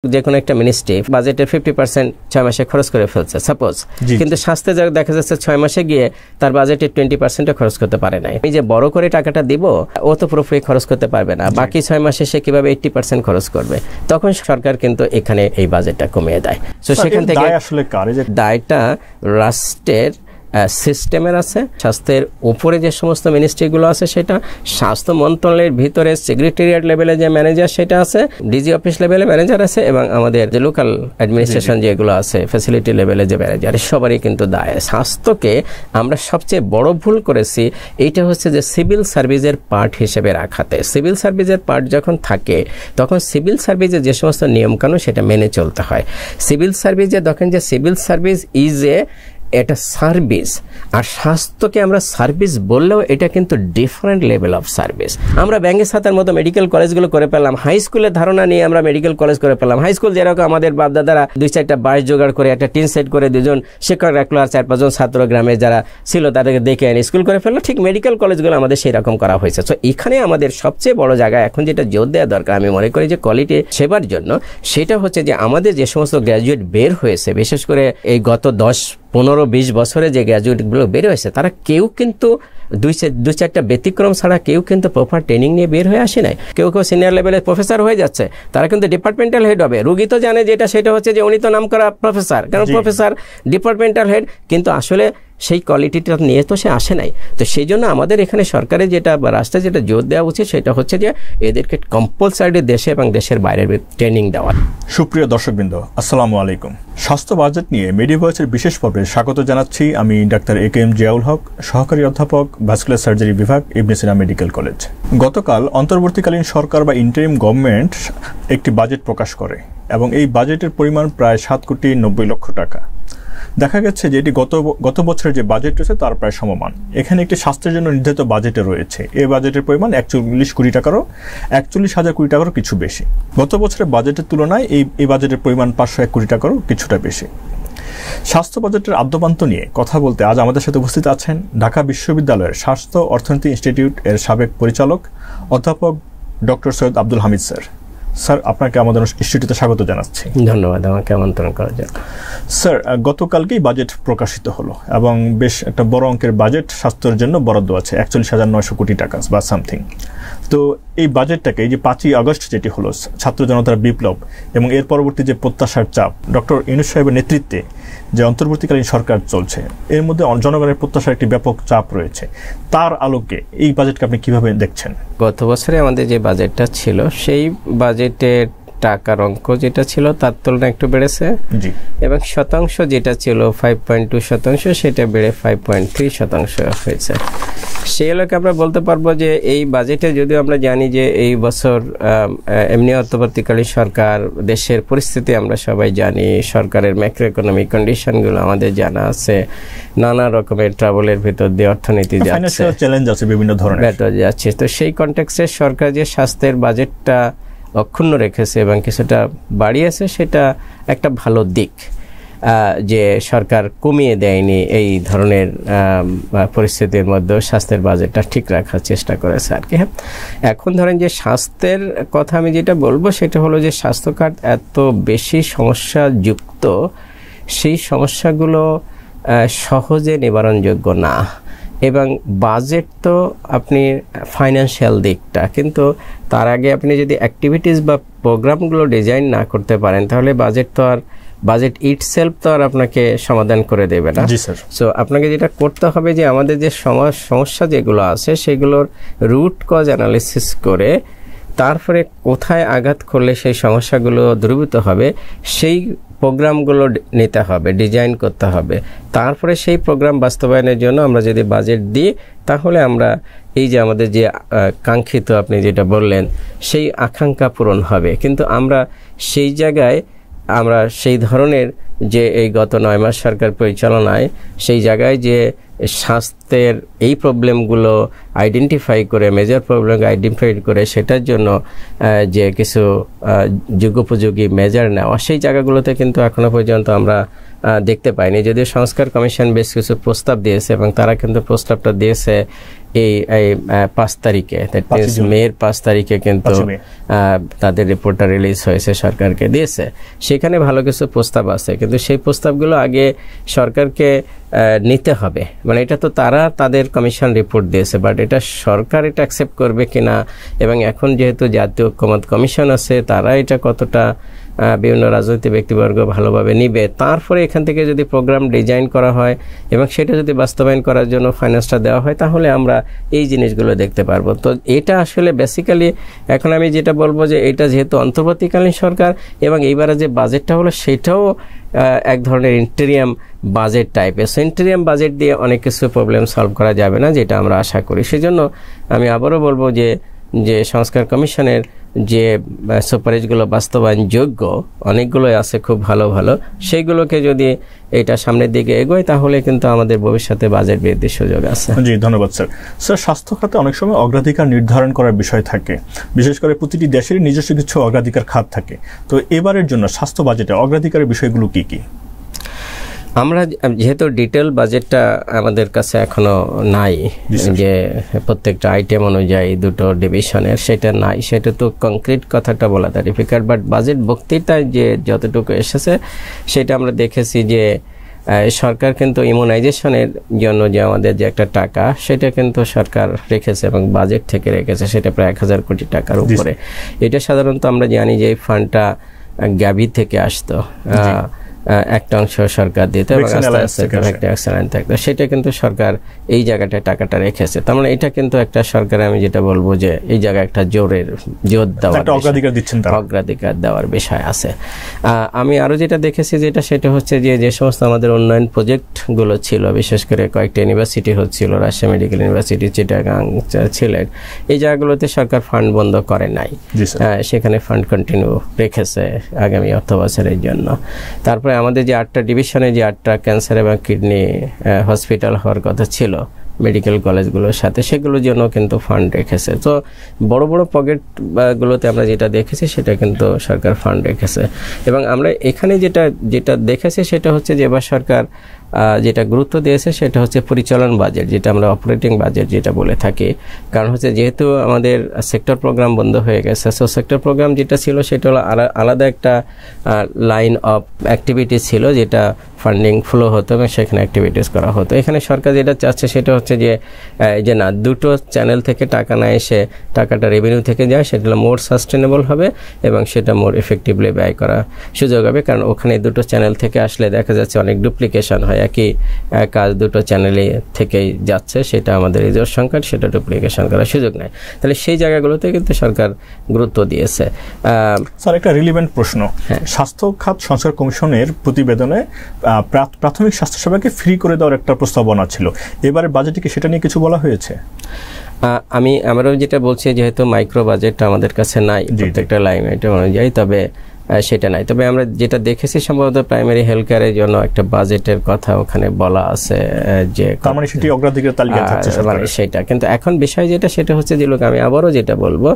যে কোনো একটা মিনিস্ট্রি বাজেটের 50% 6 মাসে খরচ করে ফেলছে সাপোজ, কিন্তু স্বাস্থ্যে দেখা যাচ্ছে 6 মাসে গিয়ে তার বাজেটের 20% খরচ করতে পারে নাই। আমি যে বড় করে টাকাটা দিব ও তো পুরোপুরি খরচ করতে পারবে না, বাকি 6 মাসে সে কিভাবে 80% খরচ করবে? তখন সরকার কিন্তু এখানে এই বাজেটটা কমিয়ে দেয়। তো সেখান থেকে আসলে দায়টা রাষ্ট্রের সিস্টেমের আছে। স্বাস্থ্যের উপরে যে সমস্ত মিনিস্ট্রিগুলো আছে সেটা স্বাস্থ্য মন্ত্রণালয়ের ভিতরে সেক্রেটারিয়েট লেভেলে যে ম্যানেজার সেটা আছে, ডিজি অফিস লেভেলে ম্যানেজার আছে, এবং আমাদের যে লোকাল অ্যাডমিনিস্ট্রেশন যেগুলো আছে ফ্যাসিলিটি লেভেলে যে ম্যানেজার, সবারই কিন্তু দায়। স্বাস্থ্যকে আমরা সবচেয়ে বড় ভুল করেছি এইটা হচ্ছে যে সিভিল সার্ভিসের পার্ট হিসেবে রাখাতে। সিভিল সার্ভিসের পার্ট যখন থাকে তখন সিভিল সার্ভিসের যে সমস্ত নিয়মকানুন সেটা মেনে চলতে হয়। সিভিল সার্ভিসে দেখেন যে সিভিল সার্ভিস ইজ এটা সার্ভিস, আর স্বাস্থ্যকে আমরা সার্ভিস বললেও এটা কিন্তু ডিফারেন্ট লেভেল অফ সার্ভিস। আমরা ব্যাঙ্গের সাথের মতো মেডিকেল কলেজগুলো করে পেলাম, হাই স্কুলের ধারণা নিয়ে আমরা মেডিকেল কলেজ করে পেলাম। হাই স্কুল যেরকম আমাদের বাপদাদারা 2-4টা বাস জোগাড় করে একটা টিন সেট করে 2জন শিক্ষক রাখলো আর 4-5 জন ছাত্র গ্রামে যারা ছিল তাদেরকে দেখে এনে স্কুল করে ফেললো, ঠিক মেডিকেল কলেজগুলো আমাদের সেই রকম করা হয়েছে। তো এখানে আমাদের সবচেয়ে বড় জায়গা এখন যেটা জোর দেওয়া দরকার আমি মনে করি যে কোয়ালিটি সেবার জন্য, সেটা হচ্ছে যে আমাদের যে সমস্ত গ্র্যাজুয়েট বের হয়েছে, বিশেষ করে এই গত 10-15-20 বছরে যে গ্র্যাজুয়েটগুলো বের হয়েছে তারা কেউ কিন্তু 2-4টা ব্যতিক্রম ছাড়া কেউ কিন্তু প্রপার ট্রেনিং নিয়ে বের হয়ে আসে নাই। কেউ সিনিয়র লেভেলের প্রফেসর হয়ে যাচ্ছে, তারা কিন্তু ডিপার্টমেন্টাল হেড হবে। রোগী তো জানে যেটা সেটা হচ্ছে যে উনি তো নাম করা প্রফেসর, কারণ প্রফেসর ডিপার্টমেন্টাল হেড, কিন্তু আসলে সেই কোয়ালিটিটা নিয়ে তো সে আসে নাই। তো সেই জন্য আমাদের এখানে সরকারের যেটা বা রাষ্ট্রে যেটা জোর দেওয়া উচিত সেটা হচ্ছে যে এদেরকে কম্পালসারি দেশে এবং দেশের বাইরের ট্রেনিং দেওয়া। সুপ্রিয় দর্শকবৃন্দ, আসসালামু আলাইকুম। স্বাস্থ্য বাজেট নিয়ে মেডি ভয়েসের বিশেষ পর্বে স্বাগত জানাচ্ছি। আমি ডাক্তার AKM জিয়াউল হক, সহকারী অধ্যাপক ভাস্কুলার সার্জারি বিভাগ, ইবনে সিনা মেডিকেল কলেজ। গতকাল অন্তর্বর্তীকালীন সরকার বা ইন্টারিম গভর্নমেন্ট একটি বাজেট প্রকাশ করে এবং এই বাজেটের পরিমাণ প্রায় 7,90,00,000 টাকা। দেখা গেছে যে এটি গত বছরের যে বাজেট রয়েছে তার প্রায় সমমান। এখানে একটি স্বাস্থ্যের জন্য নির্ধারিত বাজেটে রয়েছে এই বাজেটের পরিমাণ 41 কোটি টাকারও 41,000 কোটি টাকারও কিছু বেশি। গত বছরের বাজেটের তুলনায় এই বাজেটের পরিমাণ 501 কোটি টাকারও কিছুটা বেশি। স্বাস্থ্য বাজেটের আদ্যপান্ত নিয়ে কথা বলতে আজ আমাদের সাথে উপস্থিত আছেন ঢাকা বিশ্ববিদ্যালয়ের স্বাস্থ্য অর্থনীতি ইনস্টিটিউট এর সাবেক পরিচালক অধ্যাপক doctor Syed Abdul Hamid sir. Sir, আপনাকে আমাদের ইনস্টিটিউটে স্বাগত জানাচ্ছি। ধন্যবাদ আমাকে আমন্ত্রণ করার জন্য। স্যার, গতকালকেই বাজেট প্রকাশিত হলো এবং বেশ একটা বড় অঙ্কের বাজেট স্বাস্থ্যের জন্য বরাদ্দ আছে 41,900 কোটি টাকা বা সামথিং। তো এই বাজেটটাকে এই যে 5ই আগস্ট যেটি হলো ছাত্র জনতার বিপ্লব এবং এর পরবর্তী যে প্রত্যাশার চাপ, ডক্টর ইউনূস সাহেবের নেতৃত্বে যে অন্তর্বর্তীকালীন সরকার চলছে এর মধ্যে জনগণের প্রত্যাশার একটি ব্যাপক চাপ রয়েছে, তার আলোকে এই বাজেটকে আপনি কিভাবে দেখছেন? গত বছরে আমাদের যে বাজেটটা ছিল সেই বাজেটের টাকার অঙ্ক যেটা ছিল তার তুলনায় একটু বেড়েছে, এবং শতাংশ যেটা ছিল 5.2% সেটা বেড়ে 5.3% হয়েছে। সেই এলাকায় আমরা বলতে পারবো যে এই বাজেটে যদিও আমরা জানি যে এই বছর এমনি অন্তর্বর্তীকালীন সরকার, দেশের পরিস্থিতি আমরা সবাই জানি, সরকারের ম্যাক্রো ইকোনমিক কন্ডিশনগুলো আমাদের জানা আছে, নানা রকমের ট্রাবলের ভিতর দিয়ে অর্থনীতি যাচ্ছে, চ্যালেঞ্জ আছে বিভিন্ন ধরনের যাচ্ছে। তো সেই কনটেক্সটে সরকার যে স্বাস্থ্যের বাজেটটা অক্ষুণ্ণ রেখেছে এবং কিছুটা বাড়িয়েছে সেটা একটা ভালো দিক, যে সরকার কমিয়ে দেয়নি এই ধরনের পরিস্থিতির মধ্যেও স্বাস্থ্যের বাজেটটা ঠিক রাখার চেষ্টা করেছে আর কি। হ্যাঁ, এখন ধরেন যে স্বাস্থ্যের কথা আমি যেটা বলবো সেটা হলো যে স্বাস্থ্য খাত এত বেশি সমস্যাযুক্ত, সেই সমস্যাগুলো সহজে নিবারণযোগ্য না। এবং বাজেট তো আপনি ফাইন্যান্সিয়াল দিকটা, কিন্তু তার আগে আপনি যদি অ্যাক্টিভিটিস বা প্রোগ্রামগুলো ডিজাইন না করতে পারেন তাহলে বাজেট ইটসেলফ তো আর আপনাকে সমাধান করে দেবে না। সো আপনাকে যেটা করতে হবে যে আমাদের যে সমস্যা যেগুলো আছে সেগুলোর রুট কজ অ্যানালিসিস করে তারপরে কোথায় আঘাত করলে সেই সমস্যাগুলো দূরীভূত হবে সেই প্রোগ্রামগুলো নিতে হবে, ডিজাইন করতে হবে। তারপরে সেই প্রোগ্রাম বাস্তবায়নের জন্য আমরা যদি বাজেট দিই তাহলে আমরা এই যে আমাদের যে কাঙ্ক্ষিত আপনি যেটা বললেন সেই আকাঙ্ক্ষা পূরণ হবে। কিন্তু আমরা সেই জায়গায় আমরা সেই ধরনের যে এই গত 9 মাস সরকার পরিচালনায় সেই জায়গায় যে স্বাস্থ্যের এই প্রবলেমগুলো আইডেন্টিফাই করে, মেজর প্রবলেম আইডেন্টিফাই করে সেটার জন্য যে কিছু যুগোপযোগী মেজার নেওয়া, সেই জায়গাগুলোতে কিন্তু এখনো পর্যন্ত আমরা দেখতে পাইনি, যদিও সংস্কার কমিশন বেশ কিছু প্রস্তাব দিয়েছে এবং তারা কিন্তু প্রস্তাবটা দিয়েছে এই 5 তারিখে, মের 5 তারিখে কিন্তু তাদের রিপোর্টটা রিলিজ হয়েছে, সরকারকে দিয়েছে। সেখানে ভালো কিছু প্রস্তাব আছে, কিন্তু সেই প্রস্তাবগুলো আগে সরকারকে নিতে হবে। মানে এটা তো তারা তাদের কমিশন রিপোর্ট দিয়েছে, বাট এটা সরকার এটা অ্যাকসেপ্ট করবে কিনা, এবং এখন যেহেতু জাতীয় ঐক্যমত্য কমিশন আছে, তারা এটা কতটা বিভিন্ন রাজনৈতিক ব্যক্তিবর্গ ভালোভাবে নিবে, তারপরে এখান থেকে যদি প্রোগ্রাম ডিজাইন করা হয় এবং সেটা যদি বাস্তবায়ন করার জন্য ফাইন্যান্সটা দেওয়া হয়, তাহলে আমরা এই জিনিসগুলো দেখতে পারবো। তো এটা আসলে বেসিক্যালি এখন আমি যেটা বলবো যে এটা যেহেতু অন্তর্বর্তীকালীন সরকার এবং এইবারে যে বাজেটটা হলো সেটাও এক ধরনের ইন্টেরিয়াম বাজেট টাইপের, ইন্টেরিয়াম বাজেট দিয়ে অনেক কিছু প্রবলেম সলভ করা যাবে না, যেটা আমরা আশা করি। সেজন্য আমি আবারও বলবো যে সংস্কার কমিশনের যে সুপারিশগুলো বাস্তবায়নযোগ্য অনেকগুলোই আছে খুব ভালো ভালো, সেইগুলোকে যদি এটা সামনের দিকে এগোয় তাহলে কিন্তু আমাদের ভবিষ্যতে বাজেট বৃদ্ধির সুযোগ আছে। জি, ধন্যবাদ স্যার। স্যার, স্বাস্থ্য খাতে অনেক সময় অগ্রাধিকার নির্ধারণ করার বিষয় থাকে, বিশেষ করে প্রতিটি দেশেরই নিজস্ব কিছু অগ্রাধিকার খাত থাকে। তো এবারের জন্য স্বাস্থ্য বাজেটে অগ্রাধিকারের বিষয়গুলো কি কি? আমরা যেহেতু ডিটেল বাজেটটা আমাদের কাছে এখনো নাই, যে প্রত্যেকটা আইটেম অনুযায়ী দুটো ডিভিশনের, সেটা নাই, সেটা তো কংক্রিট কথাটা বলাটা ডিফিকাল্ট। বাট বাজেট বক্তৃতায় যে যতটুকু এসেছে সেটা আমরা দেখেছি যে সরকার কিন্তু ইমিউনাইজেশনের জন্য যে আমাদের যে একটা টাকা, সেটা কিন্তু সরকার রেখেছে এবং বাজেট থেকে রেখেছে, সেটা প্রায় 1000 কোটি টাকার উপরে। এটা সাধারণত আমরা জানি যে এই ফান্ডটা গ্যাভি থেকে আসতো, একটা অংশ সরকার দিত এবং আস্তে আস্তে থাকতো, সেটা কিন্তু সরকার এই জায়গাটায় টাকাটা রেখেছে। তার মানে এটা কিন্তু একটা সরকার, আমি যেটা বলবো যে এই জায়গায় একটা জোর দেওয়ার অগ্রাধিকার দেওয়ার বিষয় আছে। আমি আরো যেটা দেখেছি যেটা সেটা হচ্ছে যে সমস্ত আমাদের উন্নয়ন প্রজেক্টগুলো ছিল, বিশেষ করে কয়েকটা ইউনিভার্সিটি হচ্ছিল, রাজশাহী মেডিকেল ইউনিভার্সিটি, চিটাগাং, সিলেট, এই জায়গাগুলোতে সরকার ফান্ড বন্ধ করে নাই, সেখানে ফান্ড কন্টিনিউ রেখেছে আগামী অর্থ বছরের জন্য। তারপরে আমাদের যে 8টা ডিভিশনে যে 8টা ক্যান্সার এবং কিডনি হসপিটাল হওয়ার কথা ছিল মেডিকেল কলেজগুলোর সাথে, সেগুলোর জন্য কিন্তু ফান্ড রেখেছে। তো বড় বড় পকেটগুলোতে আমরা যেটা দেখেছি সেটা কিন্তু সরকার ফান্ড রেখেছে। এবং আমরা এখানে যেটা দেখেছি সেটা হচ্ছে যে এবার সরকার যেটা গুরুত্ব দিয়েছে সেটা হচ্ছে পরিচালন বাজেট, যেটা আমরা অপারেটিং বাজেট যেটা বলে থাকি। কারণ হচ্ছে যেহেতু আমাদের সেক্টর প্রোগ্রাম বন্ধ হয়ে গেছে, সো সেক্টর প্রোগ্রাম যেটা ছিল সেটা হলো আলাদা একটা লাইন অফ অ্যাক্টিভিটি ছিল, যেটা ফান্ডিং ফ্লো হতো এবং সেখানে অ্যাক্টিভিটিস করা হতো। এখানে সরকার যেটা চাচ্ছে সেটা হচ্ছে যে না, দুটো চ্যানেল থেকে টাকা না এসে টাকাটা রেভিনিউ থেকে যায়, সেটা মোর সাস্টেনেবল হবে এবং সেটা মোর এফেক্টিভলি ব্যয় করা সুযোগ হবে। কারণ ওখানে দুটো চ্যানেল থেকে আসলে দেখা যাচ্ছে অনেক ডুপ্লিকেশন হয়, একই কাজ দুটো চ্যানেলে থেকেই যাচ্ছে, সেটা আমাদের রিসোর্স সংকট, সেটা ডুপ্লিকেশন করার সুযোগ নেই। তাহলে সেই জায়গাগুলোতে কিন্তু সরকার গুরুত্ব দিয়েছে। স্যার, একটা রিলিভেন্ট প্রশ্ন, স্বাস্থ্য খাত সংস্কার কমিশনের প্রতিবেদনে প্রাথমিক স্বাস্থ্যসেবাকে ফ্রি করে দেওয়ার একটা প্রস্তাবনা ছিল, এবারে বাজেটে কি সেটা নিয়ে কিছু বলা হয়েছে? আমরাও যেটা বলছি, যেহেতু মাইক্রো বাজেটটা আমাদের কাছে নাই প্রত্যেকটা লাইন আইটেম অনুযায়ী, তবে সেটা নাই। তবে আমরা যেটা দেখেছি সম্ভবত প্রাইমারি হেলথ কেয়ারের জন্য একটা বাজেটের কথা ওখানে বলা আছে, যে সেটি অগ্রাধিকার তালিকায় থাকছে সেটা। কিন্তু এখন বিষয় যেটা সেটা হচ্ছে যে আমি আবারও যেটা বলবো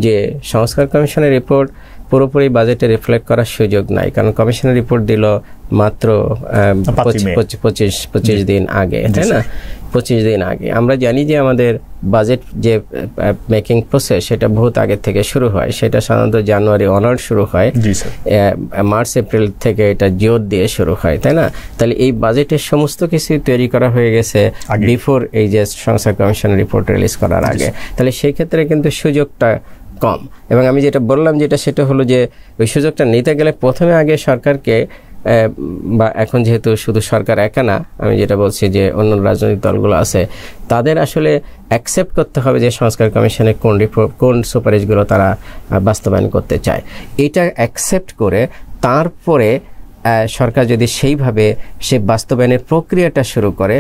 যে সংস্কার কমিশনের রিপোর্ট পুরোপুরি বাজেটে রিফ্লেক্ট করার সুযোগ নাই, কারণ কমিশনের রিপোর্ট দিল মাত্র 25 দিন আগে, তাই না? 25 দিন আগে। আমরা জানি যে আমাদের বাজেট যে মেকিং প্রসেস সেটা বহুত আগের থেকে শুরু হয়, সেটা সাধারণত জানুয়ারি অনার্ড শুরু হয়, মার্চ এপ্রিল থেকে এটা জোর দিয়ে শুরু হয়, তাই না? তাহলে এই বাজেটের সমস্ত কিছু তৈরি করা হয়ে গেছে বিফোর এই যে সংস্কার কমিশনের রিপোর্ট রিলিজ করার আগে। তাহলে সেই ক্ষেত্রে কিন্তু সুযোগটা কম। এবং আমি যেটা বললাম সেটা হলো যে ওই সুযোগটা নিতে গেলে প্রথমে আগে সরকারকে, বা এখন যেহেতু শুধু সরকার একা না, আমি যেটা বলছি যে অন্য রাজনৈতিক দলগুলো আছে, তাদের আসলে অ্যাকসেপ্ট করতে হবে যে সংস্কার কমিশনের কোন সুপারিশগুলো তারা বাস্তবায়ন করতে চায়। এটা অ্যাকসেপ্ট করে তারপরে সরকার যদি সেইভাবে সে বাস্তবায়নের প্রক্রিয়াটা শুরু করে,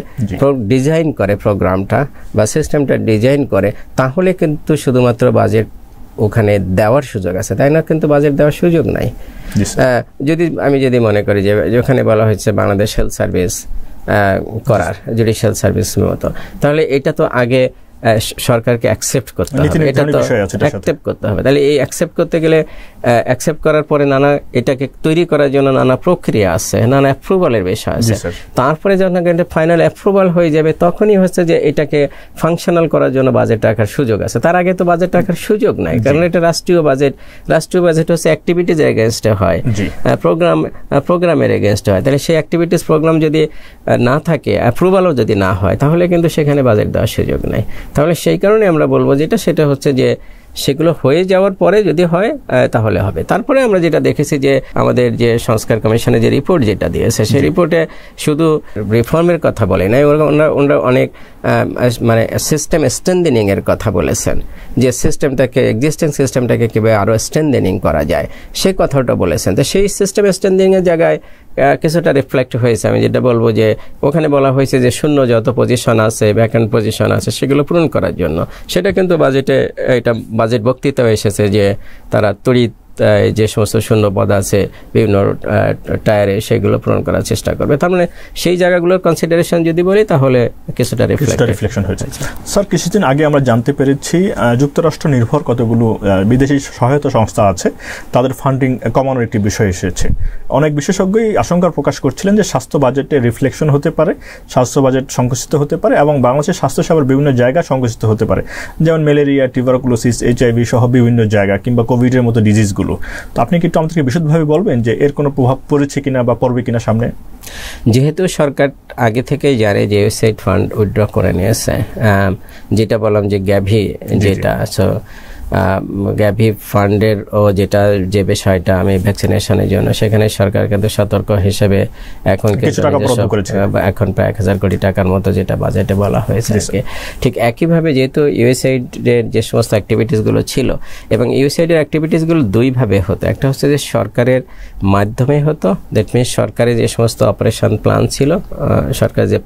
ডিজাইন করে প্রোগ্রামটা বা সিস্টেমটা ডিজাইন করে, তাহলে কিন্তু শুধুমাত্র বাজেট ওখানে দেওয়ার সুযোগ আছে, তাই না? কিন্তু বাজেট দেওয়ার সুযোগ নাই। আমি যদি মনে করি যে ওখানে বলা হয়েছে বাংলাদেশ হেলথ সার্ভিস করার, জুডিশিয়াল সার্ভিস মতো, তাহলে এটা তো আগে সরকারকে অ্যাকসেপ্ট করতে হবে, এটা তো অ্যাকসেপ্ট করতে হবে। তাহলে এই অ্যাকসেপ্ট করতে গেলে অ্যাকসেপ্ট করার পরে নানা এটাকে তৈরি করার জন্য নানা প্রক্রিয়া আছে, নানা অ্যাপ্রুভালের বিষয় আছে। তারপরে যখন ফাইনাল অ্যাপ্রুভাল হয়ে যাবে তখনই হচ্ছে যে এটাকে ফাংশনাল করার জন্য বাজেট রাখার সুযোগ আছে। তার আগে তো বাজেট রাখার সুযোগ নাই, কারণ এটা রাষ্ট্রীয় বাজেট। রাষ্ট্রীয় বাজেট হচ্ছে অ্যাক্টিভিটিজ এগেনস্টে হয়, প্রোগ্রামের এগেনস্টে হয়। তাহলে সেই অ্যাক্টিভিটিস প্রোগ্রাম যদি না থাকে, অ্যাপ্রুভালও যদি না হয়, তাহলে কিন্তু সেখানে বাজেট দেওয়ার সুযোগ নেই। তাহলে সেই কারণে আমরা বলবো যেটা সেটা হচ্ছে যে সেগুলো হয়ে যাওয়ার পরে যদি হয় তাহলে হবে। তারপরে আমরা যেটা দেখেছি যে আমাদের যে সংস্কার কমিশনের যে রিপোর্ট যেটা দিয়েছে, সেই রিপোর্টে শুধু রিফর্মের কথা বলে নাই, ওনারা অনেক মানে সিস্টেম স্ট্রেনথেনিং এর কথা বলেছেন, যে সিস্টেমটাকে এক্সিস্টিং সিস্টেমটাকে কীভাবে আরও স্ট্রেনথেনিং করা যায় সেই কথাটা বলেছেন। তো সেই সিস্টেম স্ট্রেনথেনিং এর জায়গায় কিছুটা রিফ্লেক্ট হয়েছে। আমি যেটা বলবো যে ওখানে বলা হয়েছে যে শূন্য যত পজিশন আছে, ভ্যাকেন্ট পজিশন আছে, সেগুলো পূরণ করার জন্য। সেটা কিন্তু বাজেটে, এটা বাজেট বক্তৃতাও এসেছে যে তারা তড়িৎ যে সমস্ত শূন্য পদ আছে বিভিন্ন টায়ারে, সেগুলো পূরণ করার চেষ্টা করবে। তার মানে সেই জায়গাগুলোর কনসিডারেশন যদি বলি তাহলে কিছুটা রিফ্লেকশন হয়েছে। স্যার, কিছুদিন আগে আমরা জানতে পেরেছি যুক্তরাষ্ট্র নির্ভর কতগুলো বিদেশি সহায়তা সংস্থা আছে, তাদের ফান্ডিং কমানোর একটি বিষয় এসেছে। অনেক বিশেষজ্ঞই আশঙ্কা প্রকাশ করছিলেন যে স্বাস্থ্য বাজেটে রিফ্লেকশন হতে পারে, স্বাস্থ্য বাজেট সংকুচিত হতে পারে এবং বাংলাদেশের স্বাস্থ্যসেবার বিভিন্ন জায়গা সংকুচিত হতে পারে, যেমন ম্যালেরিয়া, টিউবারকুলোসিস, HIV সহ বিভিন্ন জায়গা, কিংবা কোভিডের মতো ডিজিজগুলো। তো আপনি কি একটু আমাদেরকে বিশদভাবে বলবেন যে এর কোনো প্রভাব পড়েছে কিনা বা পড়বে কিনা সামনে? যেহেতু সরকার আগে থেকেই জানে যে ইউএসএইড ফান্ড উইথড্র করে নিয়েছে, যেটা বললাম যে গ্যাভি যেটা, গ্যাভি ফান্ডের যে বিষয়টা আমি ভ্যাকসিনেশনের জন্য, সেখানে সরকার কিন্তু সতর্ক হিসেবে এখন প্রায় 1000 কোটি টাকার মতো যেটা বাজেটে বলা হয়েছে। ঠিক একইভাবে যেহেতু ইউএসএইডের যে সমস্ত অ্যাক্টিভিটিসগুলো ছিল, এবং ইউএসএইডের অ্যাক্টিভিটিসগুলো দুইভাবে হতো। একটা হচ্ছে যে সরকারের মাধ্যমে হতো, দ্যাট মিনস সরকারের যে সমস্ত অপারেশন প্ল্যান ছিল, সরকার যে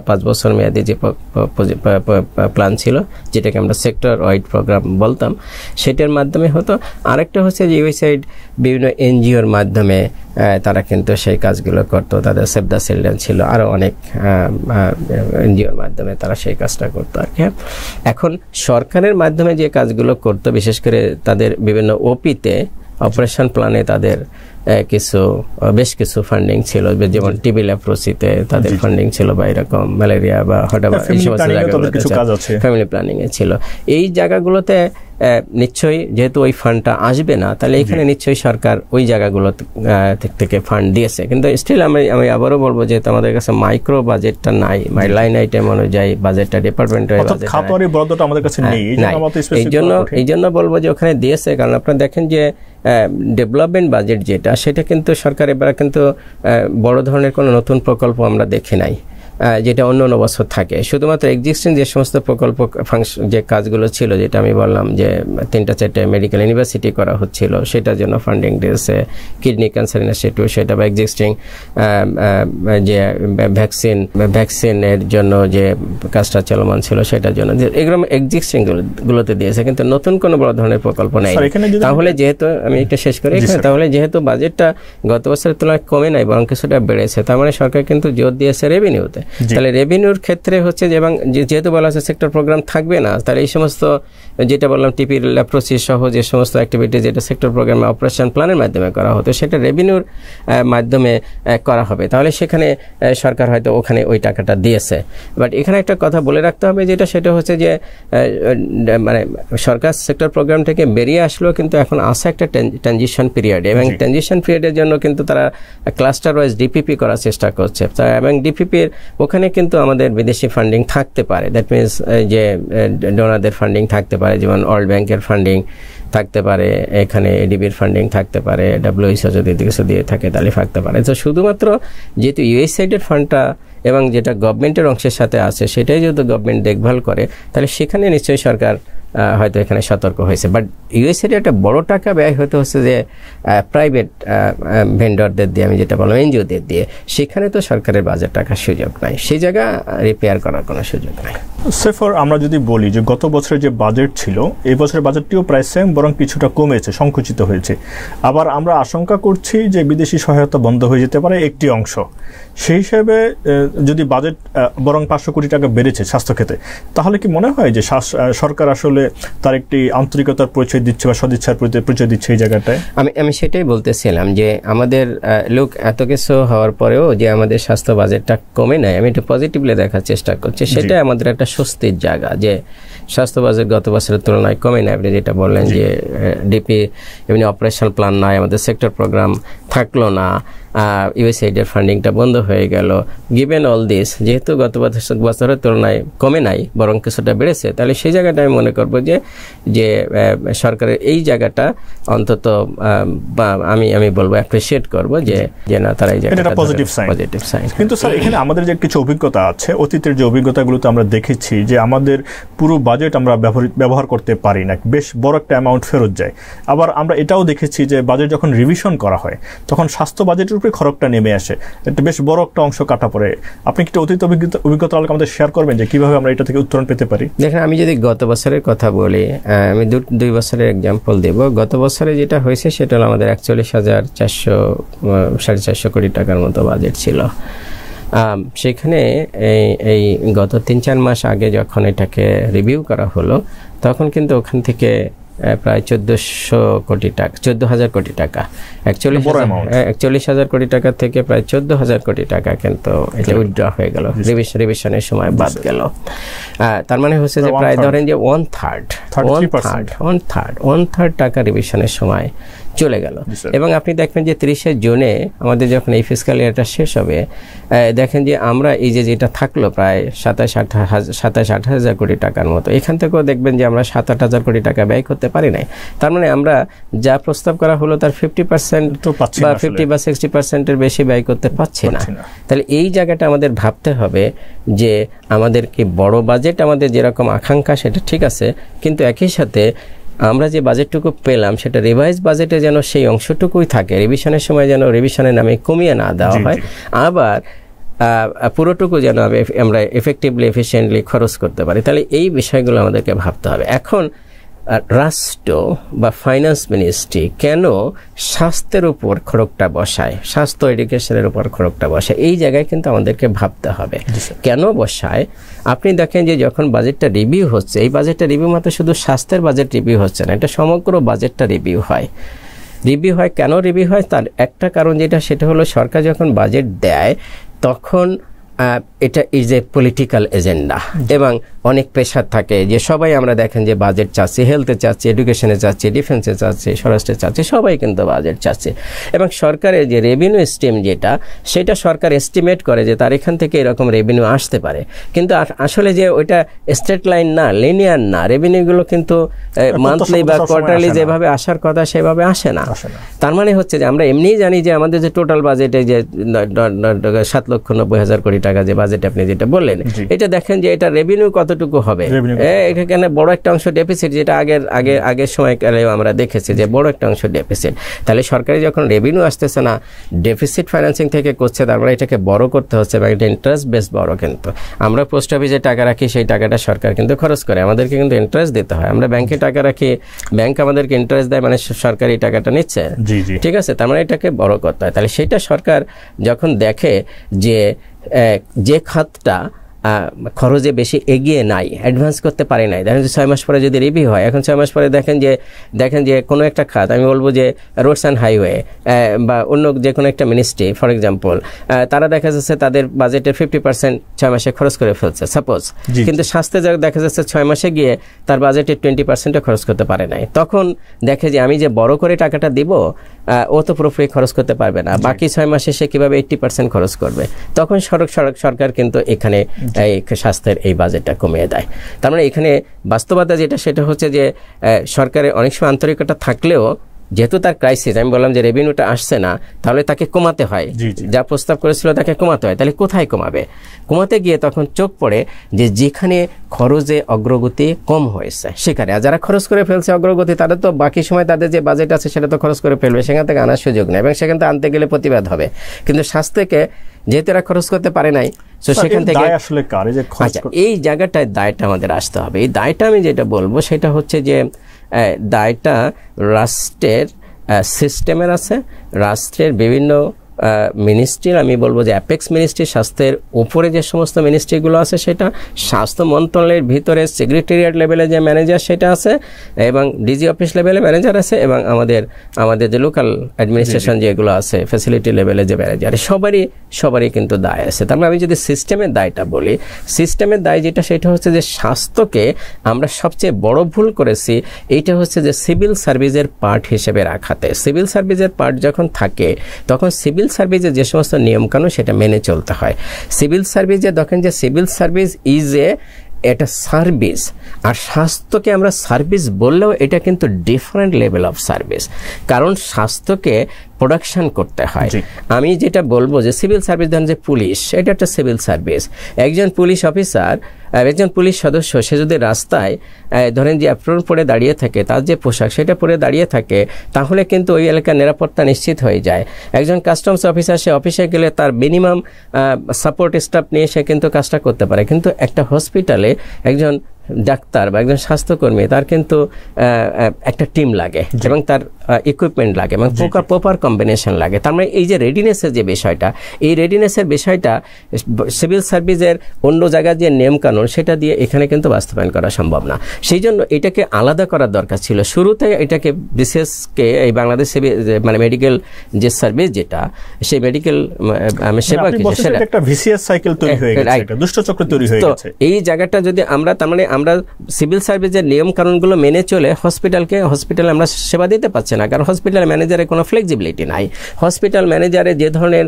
5 বছর মেয়াদী যে প্ল্যান ছিল, যেটাকে আমরা সেক্টর ওয়াইড প্রোগ্রাম বলতাম, সেটার মাধ্যমে হতো। আরেকটা হচ্ছে যে ইউএসএইড বিভিন্ন এনজিওর মাধ্যমে তারা কিন্তু সেই কাজগুলো করতো। তাদের সেভ দ্য চিলড্রেন ছিল, আরও অনেক এনজিওর মাধ্যমে তারা সেই কাজটা করতো আর কি। এখন সরকারের মাধ্যমে যে কাজগুলো করতো, বিশেষ করে তাদের বিভিন্ন ওপিতে, অপারেশন প্ল্যানে তাদের বেশ কিছু ফান্ডিং ছিল, যেমন টিবি লেপ্রোসিতে তাদের ফান্ডিং ছিল, বা এরকম ম্যালেরিয়া বা ফ্যামিলি প্ল্যানিং এ ছিল। এই জায়গাগুলোতে নিশ্চয়ই যেহেতু ওই ফান্ডটা আসবে না, তাহলে এখানে নিশ্চয়ই সরকার ওই জায়গাগুলো থেকে ফান্ড দিয়েছে। কিন্তু স্টিল আমি আবারও বলবো, যেহেতু আমাদের কাছে মাইক্রো বাজেটটা নাই, লাইন আইটেম অনুযায়ী বাজেটটা ডিপার্টমেন্টের এই জন্য বলবো যে ওখানে দিয়েছে। কারণ আপনারা দেখেন যে ডেভেলপমেন্ট বাজেট যেটা, সেটা কিন্তু সরকার এবার কিন্তু বড় ধরনের কোনো নতুন প্রকল্প আমরা দেখি নাই, যেটা অন্য বছর থাকে। শুধুমাত্র এক্সিস্টিং যে সমস্ত প্রকল্প যে কাজগুলো ছিল, যেটা আমি বললাম যে 3-4 মেডিকেল ইউনিভার্সিটি করা হচ্ছিল, সেটার জন্য ফান্ডিং দিয়েছে। কিডনি ক্যান্সার ইনস্টিটিউট, সেটা বা এক্সিস্টিং যে ভ্যাকসিনের জন্য যে কাজটা চলমান ছিল, সেটার জন্য এগুলো এক্সিস্টিং গুলোতে দিয়েছে, কিন্তু নতুন কোনো বড় ধরনের প্রকল্প নেই। তাহলে যেহেতু আমি এটা শেষ করি, তাহলে যেহেতু বাজেটটা গত বছরের তুলনায় কমে নাই, বরং কিছুটা বেড়েছে, তার মানে সরকার কিন্তু জোর দিয়েছে রেভিনিউতে। তাহলে রেভিনিউর ক্ষেত্রে হচ্ছে যে, এবং যেহেতু বলা হচ্ছে সেক্টর প্রোগ্রাম থাকবে না, তাহলে এই সমস্ত যেটা বললাম টিপি লেপ্রোসিস সহ যে সমস্ত অ্যাক্টিভিটি যেটা সেক্টর প্রোগ্রামে অপারেশন প্ল্যানের মাধ্যমে করা হতো, সেটা রেভিনিউর মাধ্যমে করা হবে। তাহলে সেখানে সরকার হয়তো ওখানে ওই টাকাটা দিয়েছে। বাট এখানে একটা কথা বলে রাখতে হবে, সেটা হচ্ছে যে মানে সরকার সেক্টর প্রোগ্রাম থেকে বেরিয়ে আসলো, কিন্তু এখন আসে একটা ট্রানজিশন পিরিয়ড, এবং ট্রানজিশন পিরিয়ডের জন্য কিন্তু তারা ক্লাস্টার ওয়াইজ ডিপিপি করার চেষ্টা করছে। এবং ডিপিপির ওখানে কিন্তু আমাদের বিদেশি ফান্ডিং থাকতে পারে, দ্যাট মিনস যে ডোনারদের ফান্ডিং থাকতে পারে, যেমন ওয়ার্ল্ড ব্যাংকের ফান্ডিং থাকতে পারে, এখানে এডিবির ফান্ডিং থাকতে পারে, WHO যদি কিছু দিয়ে থাকে তাহলে থাকতে পারে। তো শুধুমাত্র যেহেতু ইউএসএইডের ফান্ডটা এবং যেটা গভর্নমেন্টের অংশের সাথে আছে, সেটাই যেহেতু গভর্নমেন্ট দেখভাল করে, তাহলে সেখানে নিশ্চয়ই সরকার হয়তো এখানে সতর্ক হয়েছে। বাট ইউএসএর একটা বড় টাকা ব্যয় হতে হচ্ছে যে প্রাইভেট ভেন্ডরদের দিয়ে, আমি যেটা বললাম এনজিওদের দিয়ে, সেখানে তো সরকারের বাজেট টাকার সুযোগ নাই, সেই জায়গা রিপেয়ার করার কোনো সুযোগ নাই। সেফর আমরা যদি বলি যে গত বছরের যে বাজেট ছিল, এই বছরের বাজেটটিও প্রায় সেম, বরং কিছুটা কমেছে, সংকুচিত হয়েছে। আবার আমরা আশঙ্কা করছি যে বিদেশি সহায়তা বন্ধ হয়ে যেতে পারে একটি অংশ। সেই হিসেবে যদি বাজেট বরং 500 কোটি টাকা বেড়েছে স্বাস্থ্য ক্ষেত্রে, তাহলে কি মনে হয় যে সরকার আসলে তার একটি আন্তরিকতার পরিচয় দিচ্ছে বা সদিচ্ছার পরিচয় দিচ্ছে এই জায়গাটায়? আমি সেটাই বলতেছিলাম যে আমাদের লোক এত কিছু হওয়ার পরেও যে আমাদের স্বাস্থ্য বাজেটটা কমে নাই, আমি একটু পজিটিভলি দেখার চেষ্টা করছি। সেটাই আমাদের একটা স্বস্তির জায়গা যে স্বাস্থ্য বাজেট গত বছরের তুলনায় কমে নাই। আপনি যেটা বললেন যে ডিপি এমনি অপারেশনাল প্ল্যান নাই, আমাদের সেক্টর প্রোগ্রাম থাকলো না, ইউএসএইডের ফান্ডিংটা বন্ধ হয়ে গেল। গিভেন অল দিস, যেহেতু গত বছরের তুলনায় কমে নাই বরং কিছুটা বেড়েছে, তাহলে সেই জায়গাটা আমি মনে করবো যে সরকারের এই জায়গাটা অন্তত আমি বলবো অ্যাপ্রিসিয়েট করবো যে না তারা এই জায়গাটা পজিটিভ সাইন। কিন্তু স্যার এখানে আমাদের যে কিছু অভিজ্ঞতা আছে, অতীতের যে অভিজ্ঞতাগুলোতে আমরা দেখেছি যে আমাদের পুরো বাজেট আমরা ব্যবহার করতে পারি না, বেশ বড় একটা অ্যামাউন্ট ফেরত যায়। আবার আমরা এটাও দেখেছি যে বাজেট যখন রিভিশন করা হয় তখন স্বাস্থ্য বাজেটের উপরে খরচটা নেমে আসে, একটা বেশ বড় একটা অংশ কাটা পড়ে। আপনি কি অতীত অভিজ্ঞতা আমাদের শেয়ার করবেন যে কিভাবে আমরা এটা থেকে উত্তরণ পেতে পারি? দেখেন, আমি যদি গত বছরের কথা বলি, আমি 2 বছরের এক্সাম্পল দেব। গত বছরে যেটা হয়েছে সেটা হলো আমাদের 41,400 কোটি টাকার মতো বাজেট ছিল। সেখানে এই গত 3-4 মাস আগে যখন এটাকে রিভিউ করা হলো, তখন কিন্তু ওখান থেকে প্রায় 14,000 কোটি টাকা 41,000 কোটি টাকা থেকে প্রায় 14,000 কোটি টাকা কিন্তু এটা উইথড্র হয়ে গেল, রিভিশনের সময় বাদ গেল। তার মানে হচ্ছে যে প্রায় ধরেন যে 1/3 টাকা রিভিশনের সময় চলে গেল। এবং আপনি দেখবেন যে 30শে জুনে আমাদের যখন এই ফিসক্যাল ইয়ারটা শেষ হবে, দেখেন যে আমরা এই যেটা থাকলো প্রায় 27-28 কোটি টাকার মতো, এখান থেকেও দেখবেন যে আমরা 7-8 কোটি টাকা ব্যয় করতে পারি নাই। তার মানে আমরা যা প্রস্তাব করা হলো তার 50% বা 50 বা 60%-এর বেশি ব্যয় করতে পারছি না। তাহলে এই জায়গাটা আমাদের ভাবতে হবে যে আমাদের কি বড় বাজেট, আমাদের যেরকম আকাঙ্ক্ষা সেটা ঠিক আছে, কিন্তু একই সাথে আমরা যে বাজেটটুকু পেলাম সেটা রিভাইজ বাজেটে যেন সেই অংশটুকুই থাকে, রিভিশনের সময় যেন রিভিশনের নামে কমিয়ে না দেওয়া হয়, আবার পুরোটুকু যেন আমরা এফেক্টিভলি এফিশিয়েন্টলি খরচ করতে পারি। তাহলে এই বিষয়গুলো আমাদেরকে ভাবতে হবে। এখন রাষ্ট্র বা ফাইন্যান্স মিনিস্ট্রি কেন স্বাস্থ্যের উপর খরচটা বসায়, স্বাস্থ্য এডুকেশনের উপর খরচটা বসায়, এই জায়গায় কিন্তু আমাদেরকে ভাবতে হবে কেন বসায়। আপনি দেখেন যে যখন বাজেটটা রিভিউ হচ্ছে, এই বাজেটটা রিভিউ মাত্র শুধু স্বাস্থ্যের বাজেট রিভিউ হচ্ছে না, এটা সমগ্র বাজেটটা রিভিউ হয়। কেন রিভিউ হয় তার একটা কারণ যেটা, সেটা হলো সরকার যখন বাজেট দেয় তখন এটা ইজ এ পলিটিক্যাল এজেন্ডা এবং অনেক প্রেশার থাকে যে সবাই আমরা দেখেন যে বাজেট চাচ্ছি, হেলথে চাচ্ছি, এডুকেশনে চাচ্ছি, ডিফেন্সে চাচ্ছি, স্বরাষ্ট্রে চাচ্ছি, সবাই কিন্তু বাজেট চাচ্ছে। এবং সরকারের যে রেভিনিউ স্ট্রিম সেটা সরকার এস্টিমেট করে যে তার এখান থেকে এরকম রেভিনিউ আসতে পারে, কিন্তু আসলে যে ওইটা স্ট্রেট লাইন না, লিনিয়ার না, রেভিনিউগুলো কিন্তু মান্থলি বা কোয়ার্টারলি যেভাবে আসার কথা সেভাবে আসে না। তার মানে হচ্ছে যে আমরা এমনিই জানি যে আমাদের যে টোটাল বাজেটে যে 7,90,000 কোটি টাকা যে বাজেট আপনি যেটা বললেন, এটা দেখেন যে এটা রেভিনিউ কতটুকু হবে, এখানে বড় একটা অংশ ডেফিসিট, যেটা আগের সময়কালেও আমরা দেখেছি যে বড় একটা অংশ ডেফিসিট। তাহলে সরকারি যখন রেভিনিউ আসতেছে না, ডেফিসিট ফাইন্যান্সিং থেকে করছে, তারপরে এটাকে বড় করতে হচ্ছে এবং এটা ইন্টারেস্ট বেস বড়। কিন্তু আমরা পোস্ট অফিসে টাকা রাখি, সেই টাকাটা সরকার কিন্তু খরচ করে, আমাদেরকে কিন্তু ইন্টারেস্ট দিতে হয়। আমরা ব্যাংকে টাকা রাখি, ব্যাংক আমাদেরকে ইন্টারেস্ট দেয়, মানে সরকারি টাকাটা নিচ্ছে, ঠিক আছে, তার মানে এটাকে বড় করতে হয়। তাহলে সেটা সরকার যখন দেখে যে খাতটা খরচে বেশি এগিয়ে নাই, অ্যাডভান্স করতে পারে নাই, দেখেন যে 6 মাস পরে যদি রিভিউ হয়, এখন 6 মাস পরে দেখেন যে কোনো একটা খাত, আমি বলবো যে রোডস অ্যান্ড হাইওয়ে বা অন্য যে কোনো একটা মিনিস্ট্রি ফর এক্সাম্পল, তারা দেখা যাচ্ছে তাদের বাজেটের 50% 6 মাসে খরচ করে ফেলছে সাপোজ, কিন্তু স্বাস্থ্যে দেখা যাচ্ছে 6 মাসে গিয়ে তার বাজেটের 20% খরচ করতে পারে নাই। তখন দেখে যে আমি যে বড় করে টাকাটা দিব, ও তো পুরোপুরি খরচ করতে পারবে না, বাকি 6 মাসে সে কীভাবে 80% খরচ করবে, তখন সরকার কিন্তু এখানে এই স্বাস্থ্যের এই বাজেটটা কমিয়ে দেয়। তার মানে এখানে বাস্তবতা যেটা, সেটা হচ্ছে যে সরকারের অনেক সময় আন্তরিকতা থাকলেও যেহেতু তার ক্রাইসিস, আমি বললাম যে রেভিনিউটা আসছে না, তাহলে তাকে কমাতে হয়, যা প্রস্তাব করেছিল তাকে কমাতে হয়। তাহলে কোথায় কমাবে? কমাতে গিয়ে তখন চোখ পড়ে যে যেখানে খরচে অগ্রগতি কম হয়েছে সেখানে। আর যারা খরচ করে ফেলছে অগ্রগতি, তারা তো বাকি সময় তাদের যে বাজেট আছে সেটা তো খরচ করে ফেলবে, সেখান থেকে আনার সুযোগ নেই, এবং সেখান থেকে আনতে গেলে প্রতিবাদ হবে। কিন্তু স্বাস্থ্যকে যেহেতু এরা খরচ করতে পারে নাই, তো সেখান থেকে আসলে এই জায়গাটায় দায়টা আমাদের আসতে হবে। এই দায়টা আমি যেটা বলবো সেটা হচ্ছে যে দায়টা রাষ্ট্রের সিস্টেমের আছে, রাষ্ট্রের বিভিন্ন মিনিস্ট্রির, আমি বলবো যে অ্যাপেক্স মিনিস্ট্রি, স্বাস্থ্যের উপরে যে সমস্ত মিনিস্ট্রিগুলো আছে সেটা, স্বাস্থ্য মন্ত্রণালয়ের ভিতরে সেক্রেটারিয়েট লেভেলে যে ম্যানেজার সেটা আছে, এবং ডিজি অফিস লেভেলে ম্যানেজার আছে, এবং আমাদের যে লোকাল অ্যাডমিনিস্ট্রেশন যেগুলো আছে ফ্যাসিলিটি লেভেলে যে ম্যানেজার, সবারই কিন্তু দায় আছে। তারপরে আমি যদি সিস্টেমের দায়টা বলি, সিস্টেমের দায় যেটা সেটা হচ্ছে যে স্বাস্থ্যকে আমরা সবচেয়ে বড় ভুল করেছি, এইটা হচ্ছে যে সিভিল সার্ভিসের পার্ট হিসেবে রাখাতে। সিভিল সার্ভিসের পার্ট যখন থাকে তখন সিভিল সার্ভিসে যে সমস্ত নিয়মকানুন সেটা মেনে চলতে হয়। সিভিল সার্ভিসে দেখেন যে সিভিল সার্ভিস ইজ এটা সার্ভিস, আর স্বাস্থ্যকে আমরা সার্ভিস বললেও এটা কিন্তু ডিফারেন্ট লেভেল অফ সার্ভিস, কারণ স্বাস্থ্যকে প্রোডাকশন করতে হয়। আমি যেটা বলবো যে সিভিল সার্ভিস, ধরেন যে পুলিশ, এটা একটা সিভিল সার্ভিস। একজন পুলিশ অফিসার, একজন পুলিশ সদস্য, সে যদি রাস্তায় ধরেন যে অ্যাপ্রন পরে দাঁড়িয়ে থাকে, তার যে পোশাক সেটা পরে দাঁড়িয়ে থাকে, তাহলে কিন্তু ওই এলাকার নিরাপত্তা নিশ্চিত হয়ে যায়। একজন কাস্টমস অফিসার, সে অফিসে গেলে তার মিনিমাম সাপোর্ট স্টাফ নিয়ে সে কিন্তু কাজটা করতে পারে। কিন্তু একটা হসপিটালে একজন ডাক্তার বা একজন স্বাস্থ্যকর্মী, তার কিন্তু একটা টিম লাগে, এবং তার ইকুইপমেন্ট লাগে, এবং প্রপার কম্বিনেশন লাগে। তার মানে এই যে রেডিনেসের যে বিষয়টা, এই রেডিনেসের বিষয়টা সিভিল সার্ভিসের অন্য জায়গার যে নিয়মকানুন সেটা দিয়ে এখানে কিন্তু বাস্তবায়ন করা সম্ভব না। সেই জন্য এটাকে আলাদা করার দরকার ছিল শুরুতে। এটাকে বিশেষকে এই বাংলাদেশ মানে মেডিকেল যে সার্ভিস, যেটা সেই মেডিকেল সেবা, একটা ভিসিএস সাইকেল তৈরি হয়ে গেছে, একটা দুষ্ট চক্র তৈরি হয়ে গেছে। এই জায়গাটা যদি আমরা, তার মানে আমরা সিভিল সার্ভিসের নিয়ম কানুনগুলো মেনে চলে হসপিটালে আমরা সেবা দিতে পারছি না, কারণ হসপিটাল ম্যানেজারের কোনো ফ্লেক্সিবিলিটি নাই। হসপিটাল ম্যানেজারের যে ধরনের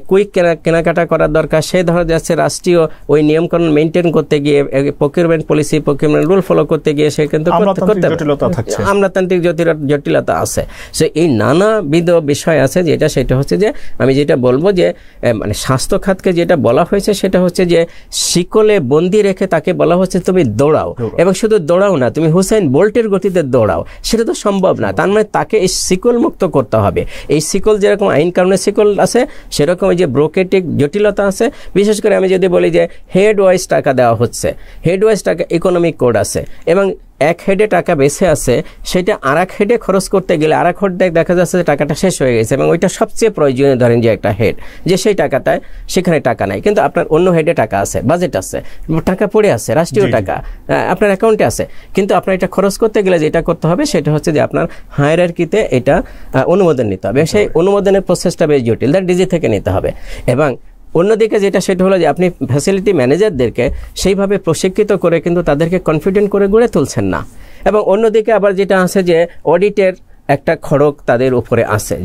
কুইক কেনাকাটা করার দরকার, সেই ধরনের যাচ্ছে রাষ্ট্রীয় ওই নিয়ম কানুন মেনটেন করতে গিয়ে, procurement policy, procurement rule follow করতে গিয়ে সে কিন্তু আমলাতান্ত্রিক জটিলতা আছে। সো এই নানাবিধ বিষয় আছে, সেটা হচ্ছে যে আমি যেটা বলবো যে মানে স্বাস্থ্য খাতকে যেটা বলা হয়েছে সেটা হচ্ছে যে শিকলে বন্দি রেখে তাকে বলা হচ্ছে তুমি দৌড়াও, এবং শুধু দৌড়াও না, তুমি হুসেন বোল্টের গতিতে দৌড়াও, সেটা তো সম্ভব না। তার মানে তাকে এই শিকল মুক্ত করতে হবে। এই শিকল যেরকম আইন কানুনের শিকল আছে, সেরকম এই যে ব্রোকেটিক জটিলতা আছে। বিশেষ করে আমি যদি বলি যে হেড ওয়াইজ টাকা দেওয়া হচ্ছে, হেড ওয়াইজ টাকা ইকোনমিক কোড আছে, এবং এক হেডে টাকা বেঁচে আছে, সেটা আর এক হেডে খরচ করতে গেলে আর এক হেডে দেখা যাচ্ছে যে টাকাটা শেষ হয়ে গেছে, এবং ওইটা সবচেয়ে প্রয়োজনীয়। ধরেন যে একটা হেড, যে সেই টাকাটায় সেখানে টাকা নাই, কিন্তু আপনার অন্য হেডে টাকা আছে, বাজেট আছে, টাকা পড়ে আছে, রাষ্ট্রীয় টাকা আপনার অ্যাকাউন্টে আছে, কিন্তু আপনার এটা খরচ করতে গেলে যেটা করতে হবে সেটা হচ্ছে যে আপনার হায়ারার্কিতে এটা অনুমোদন নিতে হবে। সেই অনুমোদনের প্রসেসটা বেশ জটিল, ডিজি থেকে নিতে হবে। এবং অন্যদিকে যেটা সেটা হলো যে আপনি ফ্যাসিলিটি ম্যানেজারদেরকে সেইভাবে প্রশিক্ষিত করে কিন্তু তাদেরকে কনফিডেন্ট করে গড়ে তুলছেন না। এবং অন্যদিকে আবার যেটা আছে যে অডিটের একটা খড়ক তাদের উপরে আছে,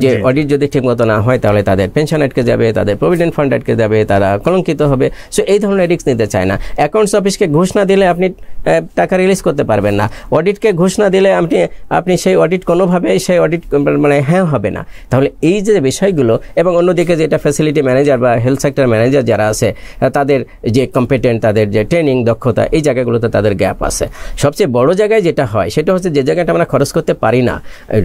যে অডিট যদি ঠিকমতো না হয় তাহলে তাদের পেনশন আটকে যাবে, তাদের প্রভিডেন্ট ফান্ড আটকে যাবে, তারা কলঙ্কিত হবে। সো এই ধরনের রিস্ক নিতে চায় না। অ্যাকাউন্টস অফিসকে ঘুষ না দিলে আপনি টাকা রিলিজ করতে পারবেন না। অডিটকে ঘুষ না দিলে আপনি সেই অডিট কোনোভাবে সেই অডিট মানে হবে না। তাহলে এই যে বিষয়গুলো, এবং অন্যদিকে যেটা ফ্যাসিলিটি ম্যানেজার বা হেলথ সেক্টর ম্যানেজার যারা আছে, তাদের যে কম্পিটেন্ট, তাদের যে ট্রেনিং, দক্ষতা, এই জায়গাগুলোতে তাদের গ্যাপ আছে। সবচেয়ে বড় জায়গায় যেটা হয় সেটা হচ্ছে যে জায়গাটা আমরা খরচ করতে পারি না,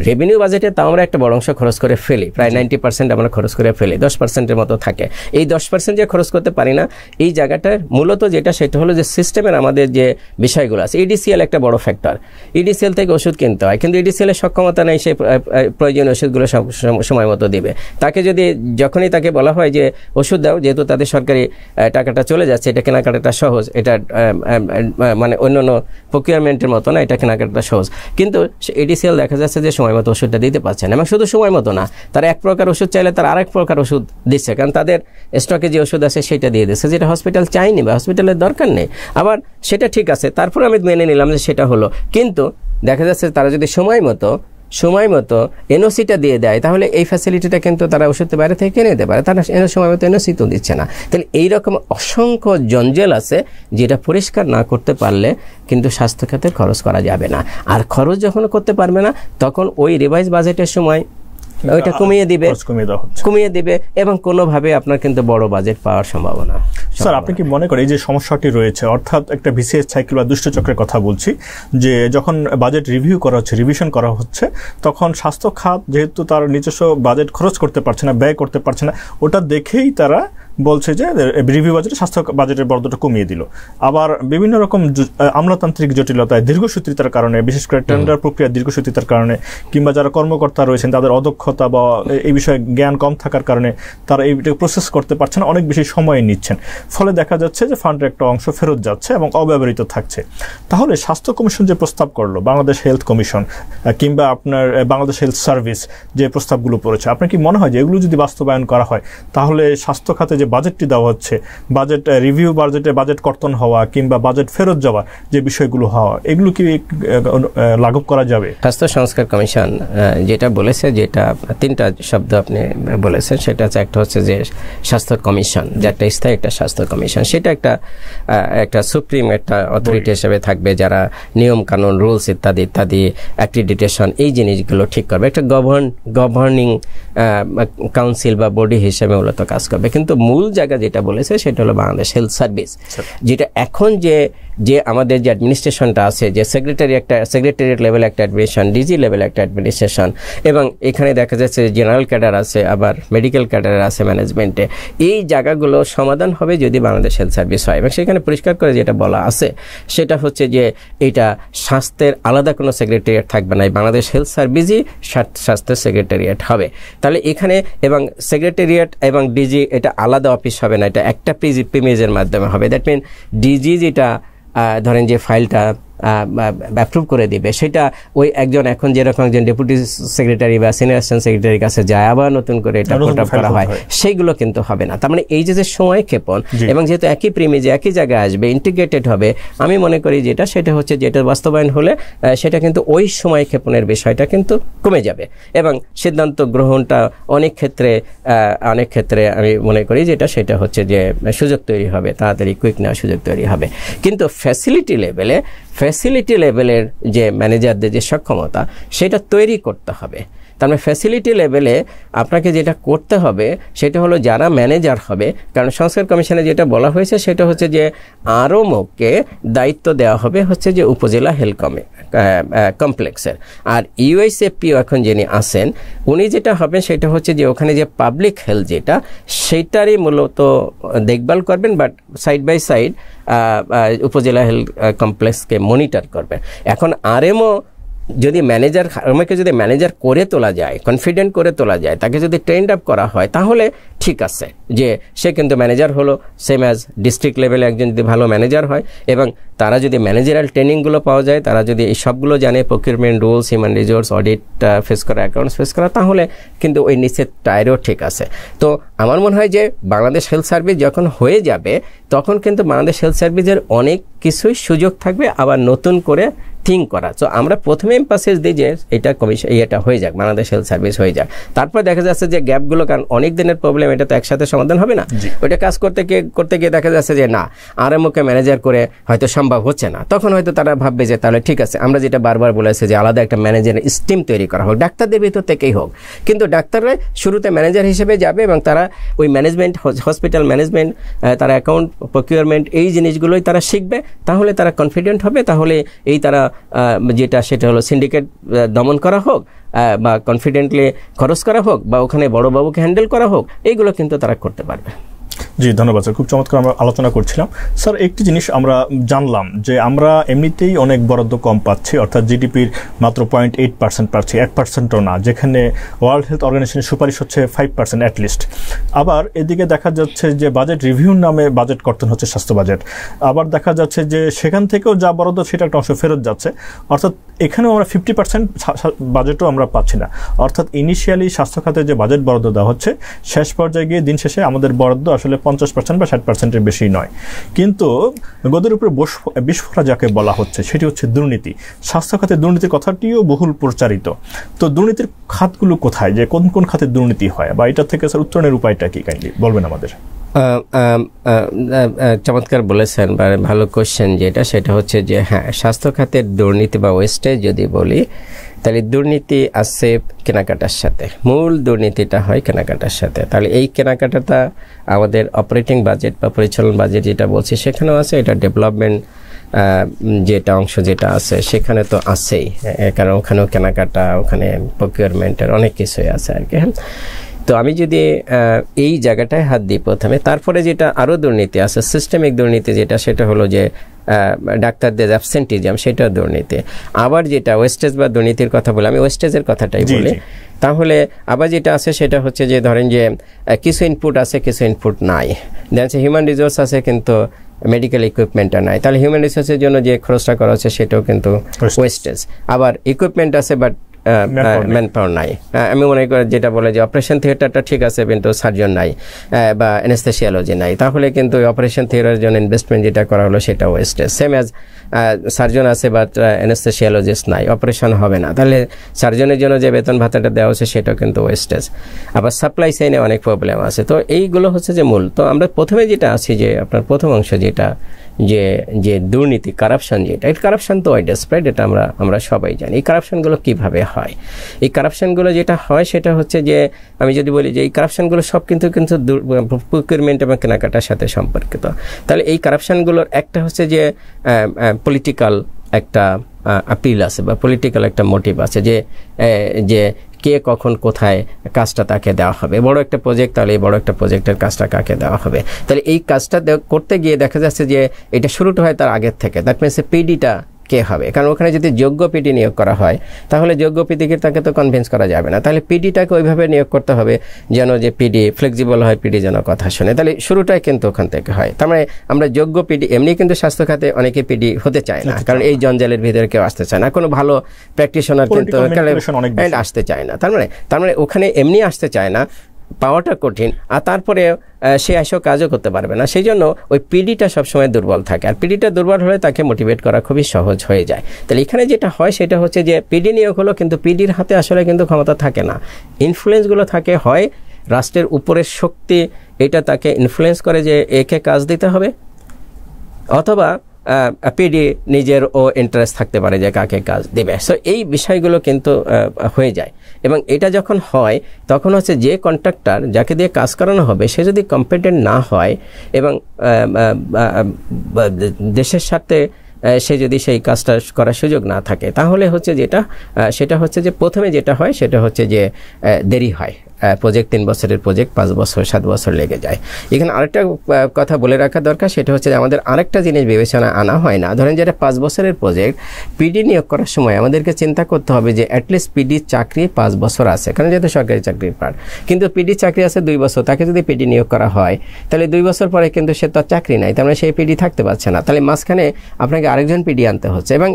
রেভিনিউ বাজেটে তাও আমরা একটা বড় অংশ খরচ করে ফেলি, প্রায় 90% আমরা খরচ করে ফেলি, 10%-এর মতো থাকে। এই 10% যে খরচ করতে পারি না, এই জায়গাটার মূলত যেটা সেটা হলো যে সিস্টেমের আমাদের যে বিষয়গুলো আছে। ইডিসিএল একটা বড় ফ্যাক্টর। ইডিসিএল থেকে ওষুধ কিনতে হয়, কিন্তু ইডিসিএলের সক্ষমতা নেই সেই প্রয়োজনীয় ওষুধগুলো সময় মতো দিবে। তাকে যখনই তাকে বলা হয় যে ওষুধ দাও, যেহেতু তাদের সরকারি টাকাটা চলে যাচ্ছে, এটা কেনাকাটাটা সহজ, এটা মানে অন্যান্য প্রকিউরমেন্টের মতো না, এটা কেনাকাটাটা সহজ, কিন্তু ইডিসিএল দেখা যাচ্ছে যে সময় মতো ওষুধটা দিতে পারছে না। এবং শুধু সময় মতো না, তারা এক প্রকার ওষুধ চাইলে তারা আরেক প্রকার ওষুধ দিচ্ছে, কারণ তাদের স্টকে যে ওষুধ আছে সেটা দিয়ে দিচ্ছে, যেটা হসপিটাল চাইনি বা হসপিটালের দরকার নেই। আবার সেটা ঠিক আছে, তারপর আমি মেনে নিলাম যে সেটা হলো, কিন্তু দেখা যাচ্ছে তারা যদি সময় মতো এনওসিটা দিয়ে দেয়, তাহলে এই ফ্যাসিলিটিটা কিন্তু তারা ওষুধের বাইরে থেকে কিনে নিতে পারে। তারা সময় মতো এনওসি তো দিচ্ছে না। তাহলে এইরকম অসংখ্য জঞ্জাল আছে, যেটা পরিষ্কার না করতে পারলে কিন্তু স্বাস্থ্য খাতে খরচ করা যাবে না। আর খরচ যখন করতে পারবে না, তখন ওই রিভাইজ বাজেটের সময় ওইটা কমিয়ে দিবে এবং কোনোভাবে আপনার কিন্তু বড় বাজেট পাওয়ার সম্ভাবনা। স্যার, আপনি কি মনে করেন এই যে সমস্যাটি রয়েছে, অর্থাৎ একটা ভিসিএস সাইকেল বা দুষ্টচক্রের কথা বলছি, যে যখন বাজেট রিভিশন করা হচ্ছে, তখন স্বাস্থ্য খাত যেহেতু তার নিজস্ব বাজেট খরচ করতে পারছে না, ব্যয় করতে পারছে না, ওটা দেখেই তারা বলছে যে রিভিউ বাজেটে স্বাস্থ্য বাজেটের বরাদ্দটা কমিয়ে দিল। আবার বিভিন্ন রকম আমলাতান্ত্রিক জটিলতায়, দীর্ঘসূত্রিতার কারণে, বিশেষ করে টেন্ডার প্রক্রিয়ার দীর্ঘসূত্রিতার কারণে, কিংবা যারা কর্মকর্তা রয়েছেন তাদের অদক্ষতা বা এই বিষয়ে জ্ঞান কম থাকার কারণে তারা এইটা প্রসেস করতে পারছে না, অনেক বেশি সময় নিচ্ছেন, ফলে দেখা যাচ্ছে যে ফান্ডের একটা অংশ ফেরত যাচ্ছে এবং অব্যবহৃত থাকছে। তাহলে স্বাস্থ্য কমিশন যে প্রস্তাব করলো, বাংলাদেশ হেলথ কমিশন কিংবা আপনার বাংলাদেশ হেলথ সার্ভিস যে প্রস্তাবগুলো পড়েছে, আপনার কি মনে হয় যে এগুলো যদি বাস্তবায়ন করা হয় তাহলে স্বাস্থ্য খাতে যে বাজেটটি দেওয়া হচ্ছে, বাজেট রিভিউ, বাজেট কর্তন হওয়া কিংবা বাজেট ফেরত যাওয়া যে বিষয়গুলো হওয়া, এগুলো কি লাঘব করা যাবে? স্বাস্থ্য সংস্কার কমিশন যেটা বলেছে, যেটা তিনটা শব্দ আপনি বলেছেন, সেটা হচ্ছে একটা হচ্ছে যে স্বাস্থ্য কমিশন, যে একটা স্থায়ী একটা স্বাস্থ্য কমিশন, সেটা একটা সুপ্রিম একটা অথরিটি হিসেবে থাকবে, যারা নিয়ম কানুন, রুলস ইত্যাদি ইত্যাদি, অ্যাক্রিডিটেশন, এই জিনিসগুলো ঠিক করবে, একটা গভর্নিং কাউন্সিল বা বডি হিসেবে মূলত কাজ করবে। কিন্তু মূল জায়গা যেটা বলেছে সেটা হলো বাংলাদেশ হেলথ সার্ভিস, যেটা এখন যে আমাদের যে অ্যাডমিনিস্ট্রেশনটা আছে, যে সেক্রেটারিয়েট লেভেল একটা অ্যাডমিনিস্ট্রেশন, ডিজি লেভেল একটা অ্যাডমিনিস্ট্রেশন, এবং এখানে দেখা যাচ্ছে জেনারেল ক্যাডার আছে, আবার মেডিকেল ক্যাডার আছে ম্যানেজমেন্টে, এই জায়গাগুলো সমাধান হবে যদি বাংলাদেশ হেলথ সার্ভিস হয়। এবং সেখানে পরিষ্কার করে যেটা বলা আছে সেটা হচ্ছে যে এটা স্বাস্থ্যের আলাদা কোনো সেক্রেটারিয়েট থাকবে না, বাংলাদেশ হেলথ সার্ভিসই স্বাস্থ্যের সেক্রেটারিয়েট হবে। তাহলে এখানে এবং সেক্রেটারিয়েট এবং ডিজি এটা আলাদা অফিস হবে না, এটা একটা প্রিমিজের মাধ্যমে হবে। দ্যাট মিন ডিজি যেটা ধরেন যে ফাইলটা অ্যাপ্রুভ করে দিবে, সেটা ওই একজন এখন যেরকম একজন ডেপুটি সেক্রেটারি বা সিনিয়র অ্যাসিস্ট্যান্ট সেক্রেটারির কাছে যায়, আবার নতুন করে এটা কোট আপ করা হয়, সেইগুলো কিন্তু হবে না। তার মানে এই যে সময় ক্ষেপণ, এবং যেহেতু একই প্রিমিজে একই জায়গায় আসবে, ইন্টিগ্রেটেড হবে, আমি মনে করি সেটা হচ্ছে যেটা বাস্তবায়ন হলে সেটা কিন্তু ওই সময় ক্ষেপণের বিষয়টা কিন্তু কমে যাবে, এবং সিদ্ধান্ত গ্রহণটা অনেক ক্ষেত্রে আমি মনে করি সেটা হচ্ছে যে সুযোগ তৈরি হবে, তাড়াতাড়ি কুইক নেওয়ার সুযোগ তৈরি হবে। কিন্তু ফ্যাসিলিটি লেভেলের যে ম্যানেজারদের যে সক্ষমতা, সেটা তৈরি করতে হবে। তার মানে ফ্যাসিলিটি লেভেলে আপনাকে যেটা করতে হবে সেটা হলো যারা ম্যানেজার হবে, কারণ সংস্কার কমিশনে যেটা বলা হয়েছে সেটা হচ্ছে যে আরএমওকে দায়িত্ব দেওয়া হবে হচ্ছে যে উপজেলা হেলথ কমপ্লেক্সের, আর ইউএসএফপিও এখন যিনি আছেন উনি যেটা হবেন সেটা হচ্ছে যে ওখানে যে পাবলিক হেলথ যেটা, সেইটারই মূলত দেখভাল করবেন, বাট সাইড বাই সাইড উপজেলা হেলথ কমপ্লেক্সকে মনিটর করবেন। এখন আরএমও যদি ম্যানেজার করে তোলা যায়, কনফিডেন্ট করে তোলা যায়, তাকে যদি ট্রেন্ড আপ করা হয়, তাহলে ঠিক আছে যে সে কিন্তু ম্যানেজার হলো, সেম অ্যাজ ডিস্ট্রিক্ট লেভেলে একজন যদি ভালো ম্যানেজার হয়, এবং তারা যদি ম্যানেজারাল ট্রেনিংগুলো পাওয়া যায়, তারা যদি এই সবগুলো জানে, procurement rules, human resource, audit face করা, অ্যাকাউন্টস ফেস করা, তাহলে কিন্তু ওই নিচের টায়ারও ঠিক আছে। তো আমার মনে হয় যে বাংলাদেশ হেলথ সার্ভিস যখন হয়ে যাবে, তখন কিন্তু বাংলাদেশ হেলথ সার্ভিসের অনেক কিছুই সুযোগ থাকবে আবার নতুন করে থিঙ্ক করা। তো আমরা প্রথমে এমফাসিস দিই যে এটা হয়ে যাক, বাংলাদেশ হেলথ সার্ভিস হয়ে যাক, তারপর দেখা যাচ্ছে যে গ্যাপগুলো, কারণ অনেক দিনের প্রবলেম, এটা তো একসাথে সমাধান হবে না। ওইটা কাজ করতে গিয়ে দেখা যাচ্ছে যে না, আরএমওকে ম্যানেজার করে হয়তো সম্ভব হচ্ছে না, তখন হয়তো তারা ভাববে যে তাহলে ঠিক আছে, আমরা যেটা বারবার বলেছি যে আলাদা একটা ম্যানেজারের স্টিম তৈরি করা হোক, ডাক্তারদের ভিতর থেকেই হোক, কিন্তু ডাক্তাররা শুরুতে ম্যানেজার হিসেবে যাবে এবং তারা ওই ম্যানেজমেন্ট, হসপিটাল ম্যানেজমেন্ট, তারা অ্যাকাউন্ট, প্রকিউরমেন্ট, এই জিনিসগুলোই তারা শিখবে, তাহলে তারা কনফিডেন্ট হবে, তাহলে তারা সেটা হলো সিন্ডিকেট দমন করা হোক বা কনফিডেন্টলি খরচ করা হোক বা ওখানে বড়বাবুকে হ্যান্ডেল করা হোক, এইগুলো কিন্তু তারা করতে পারবে। জি, ধন্যবাদ স্যার, খুব চমৎকার আমরা আলোচনা করছিলাম। স্যার, একটি জিনিস আমরা জানলাম যে আমরা এমনিতেই অনেক বরাদ্দ কম পাচ্ছি, অর্থাৎ জিডিপির মাত্র 0.8% পাচ্ছি, 1%ও না, যেখানে ওয়ার্ল্ড হেলথ অর্গানাইজেশনের সুপারিশ হচ্ছে 5% অ্যাটলিস্ট। আবার এদিকে দেখা যাচ্ছে যে বাজেট রিভিউর নামে বাজেট কর্তন হচ্ছে স্বাস্থ্য বাজেট, আবার দেখা যাচ্ছে যে সেখান থেকেও যা বরাদ্দ সেটা একটা অংশ ফেরত যাচ্ছে, অর্থাৎ এখানেও আমরা 50% বাজেটও আমরা পাচ্ছি না। অর্থাৎ ইনিশিয়ালি স্বাস্থ্য খাতে যে বাজেট বরাদ্দ দেওয়া হচ্ছে, শেষ পর্যায়ে গিয়ে দিন শেষে আমাদের বরাদ্দ আসলে 50% বা 60%-এর বেশি নয়। কিন্তু গদের উপরে বিস্ফোরা যাকে বলা হচ্ছে সেটি হচ্ছে দুর্নীতি। স্বাস্থ্য খাতে দুর্নীতির কথাটিও বহুল প্রচারিত। তো দুর্নীতির খাতগুলো কোথায়, যে কোন কোন খাতে দুর্নীতি হয়, বা এটা থেকে স্যার উত্তরণের উপায়টা কি কাইন্ডলি বলবেন আমাদের? চমৎকার বলেছেন, ভালো কোশ্চেন যেটা, সেটা হচ্ছে যে হ্যাঁ, স্বাস্থ্য খাতের দুর্নীতি বা ওয়েস্টেজ যদি বলি, তাহলে দুর্নীতি আছে কেনাকাটার সাথে, মূল দুর্নীতিটা হয় কেনাকাটার সাথে। তাহলে এই কেনাকাটাটা আমাদের অপারেটিং বাজেট বা পরিচালন বাজেট যেটা বলছি সেখানেও আছে, এটা ডেভেলপমেন্ট যেটা অংশ যেটা আছে সেখানে তো আছেই, কারণ ওখানেও কেনাকাটা, ওখানে প্রকিউরমেন্টের অনেক কিছুই আছে আর কি। তো আমি যদি এই জায়গাটায় হাত দিই প্রথমে, তারপরে যেটা আরও দুর্নীতি আছে, সিস্টেমিক দুর্নীতি যেটা, সেটা হলো যে ডাক্তারদের অ্যাবসেন্টিজম, সেটা দুর্নীতি। আবার যেটা ওয়েস্টেজ বা দুর্নীতির কথা বলে, আমি ওয়েস্টেজের কথাটাই বলি। তাহলে আবার যেটা আছে সেটা হচ্ছে যে ধরেন যে কিছু ইনপুট আছে, কিছু ইনপুট নাই, দেখা যাচ্ছে হিউম্যান রিসোর্স আছে কিন্তু মেডিকেল ইকুইপমেন্টটা নাই, তাহলে হিউম্যান রিসোর্সের জন্য যে খরচটা করা হচ্ছে সেটাও কিন্তু ওয়েস্টেজ। আবার ইকুইপমেন্ট আছে বাট ম্যান পাওয়ার নাই। আমি মনে করি যেটা বলে যে অপারেশন থিয়েটারটা ঠিক আছে কিন্তু সার্জন নাই বা অ্যানেস্থেসিওলজি নাই, তাহলে কিন্তু অপারেশন থিয়েটারের জন্য ইনভেস্টমেন্ট যেটা করা হলো সেটা ওয়েস্টেজ। সেম অ্যাজ সার্জন আছে বাট অ্যানেস্থেসিওলজিস্ট নাই, অপারেশন হবে না, তাহলে সার্জনের জন্য যে বেতন ভাতাটা দেওয়া হচ্ছে সেটাও কিন্তু ওয়েস্টেজ। আবার সাপ্লাই চেইনে অনেক প্রবলেম আছে। তো এইগুলো হচ্ছে যে মূল। তো আমরা প্রথমে যেটা আছি যে আপনার প্রথম অংশ যেটা যে দুর্নীতি, কারাপশন, যেটা এই কারাপশন তো ওয়াইড স্প্রেড, এটা আমরা সবাই জানি। এই কারাপশনগুলো কিভাবে হয়? এই কারাপশনগুলো যেটা হয় সেটা হচ্ছে যে আমি যদি বলি যে এই কারাপশনগুলো সব কিন্তু প্রকিউরমেন্ট এবং কেনাকাটার সাথে সম্পর্কিত। তাহলে এই কারাপশনগুলোর একটা হচ্ছে যে পলিটিক্যাল একটা আপিল আছে বা পলিটিক্যাল একটা মোটিভ আছে, যে কে কখন কোথায় কাজটা তাকে দেওয়া হবে। বড় একটা প্রজেক্ট, তাহলে এই বড় একটা প্রজেক্টের কাজটা কাকে দেওয়া হবে। তাহলে এই কাজটা করতে গিয়ে দেখা যাচ্ছে যে এটা শুরুটা হয় তার আগের থেকে। দ্যাট মিনস পিডিটা কে হবে, কারণ ওখানে যদি যোগ্য পিডি নিয়োগ করা হয় তাহলে যোগ্য পিডিকে তাকে তো কনভিন্স করা যাবে না, তাহলে পিডিটাকে ওইভাবে নিয়োগ করতে হবে যেন যে পিডি ফ্লেক্সিবল হয়, পিডি যেন কথা শোনে। তাহলে শুরুটাই কিন্তু ওখান থেকে হয়। তার মানে আমরা যোগ্য পিডি, এমনি কিন্তু স্বাস্থ্য খাতে অনেকে পিডি হতে চায় না, কারণ এই জঞ্জালের ভিতরে কেউ আসতে চায় না, কোনো ভালো প্র্যাকটিশনার কিন্তু আসতে চায় না। তার মানে ওখানে এমনি আসতে চায় না, পাওয়াটা কঠিন, আর তারপরে সে এসেও কাজও করতে পারবে না। সেই জন্য ওই পিডিটা সবসময় দুর্বল থাকে, আর পিডিটা দুর্বল হলে তাকে মোটিভেট করা খুবই সহজ হয়ে যায়। তাহলে এখানে যেটা হয় সেটা হচ্ছে যে পিডি নিয়োগ হলো, কিন্তু পিডির হাতে আসলে কিন্তু ক্ষমতা থাকে না, ইনফ্লুয়েন্সগুলো থাকে। হয় রাষ্ট্রের উপরের শক্তি এটা তাকে ইনফ্লুয়েন্স করে যে একে কাজ দিতে হবে, অথবা পিডি নিজের ও ইন্টারেস্ট থাকতে পারে যে কাকে কাজ দেবে। সো এই বিষয়গুলো কিন্তু হয়ে যায়, এবং এটা যখন হয় তখন হচ্ছে যে কন্ট্রাক্টর যাকে দিয়ে কাজ করানো হবে সে যদি কম্পিটেন্ট না হয় এবং দেশের সাথে সে যদি সেই কাজটা করার সুযোগ না থাকে, তাহলে হচ্ছে সেটা হচ্ছে যে প্রথমে যেটা হয় সেটা হচ্ছে যে দেরি হয়। প্রজেক্ট 3 বছরের প্রজেক্ট 5 বছর 7 বছর লেগে যায়। এখানে আরেকটা কথা বলে রাখা দরকার, সেটা হচ্ছে যে আমাদের আরেকটা জিনিস বিবেচনা আনা হয় না। ধরেন যেটা 5 বছরের প্রজেক্ট, পিডি নিয়োগ করার সময় আমাদেরকে চিন্তা করতে হবে যে অ্যাটলিস্ট পিডির চাকরি 5 বছর আছে, কারণ যেহেতু সরকারি চাকরির পার, কিন্তু পিডির চাকরি আছে 2 বছর, তাকে যদি পিডি নিয়োগ করা হয় তাহলে 2 বছর পরে কিন্তু সে তো চাকরি নাই, তার মানে সেই পিডি থাকতে পারছে না, তাহলে মাঝখানে আপনাকে আরেকজন পিডি আনতে হচ্ছে। এবং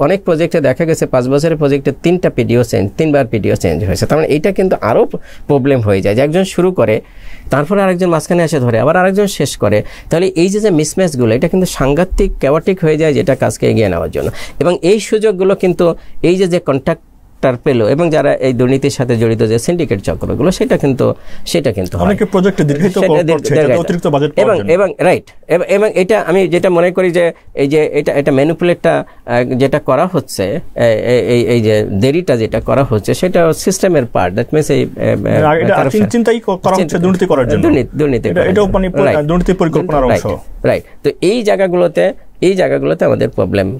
অনেক প্রজেক্টে দেখা গেছে 5 বছরের প্রজেক্টে 3টা পিডিও চেঞ্জ, 3বার পিডিও চেঞ্জ হয়েছে। তার মানে এইটা কিন্তু আরও প্রবলেম হয়ে যায় যে একজন শুরু করে তারপরে আরেকজন মাঝখানে এসে ধরে, আবার আরেকজন শেষ করে। তাহলে এই যে মিসম্যাচগুলো, এটা কিন্তু সাংঘাতিক ক্যাওয়াটিক হয়ে যায় যেটা কাজকে এগিয়ে নেওয়ার জন্য। এবং এই সুযোগগুলো কিন্তু এই যে কন্ট্রাক্ট পেল এবং যারা এই দুর্নীতির সাথে জড়িত যে সিন্ডিকেট চক্রগুলো, সেটা কিন্তু অনেকে প্রজেক্টে দীর্ঘায়িত করছে অতিরিক্ত বাজেট পাওয়ার জন্য। এবং রাইট, এবং এটা আমি যেটা মনে করি যে এই যে এটা ম্যানিপুলেটটা যেটা করা হচ্ছে, এই যে দেরিটা যেটা করা হচ্ছে সেটা সিস্টেমের পার্ট। দ্যাট মিন্স এই চিন্তাই করা হচ্ছে দুর্নীতি করার জন্য, দুর্নীতি এটাও মানে দুর্নীতি পরিকল্পনার অংশ। রাইট। তো এই জায়গাগুলোতে আমাদের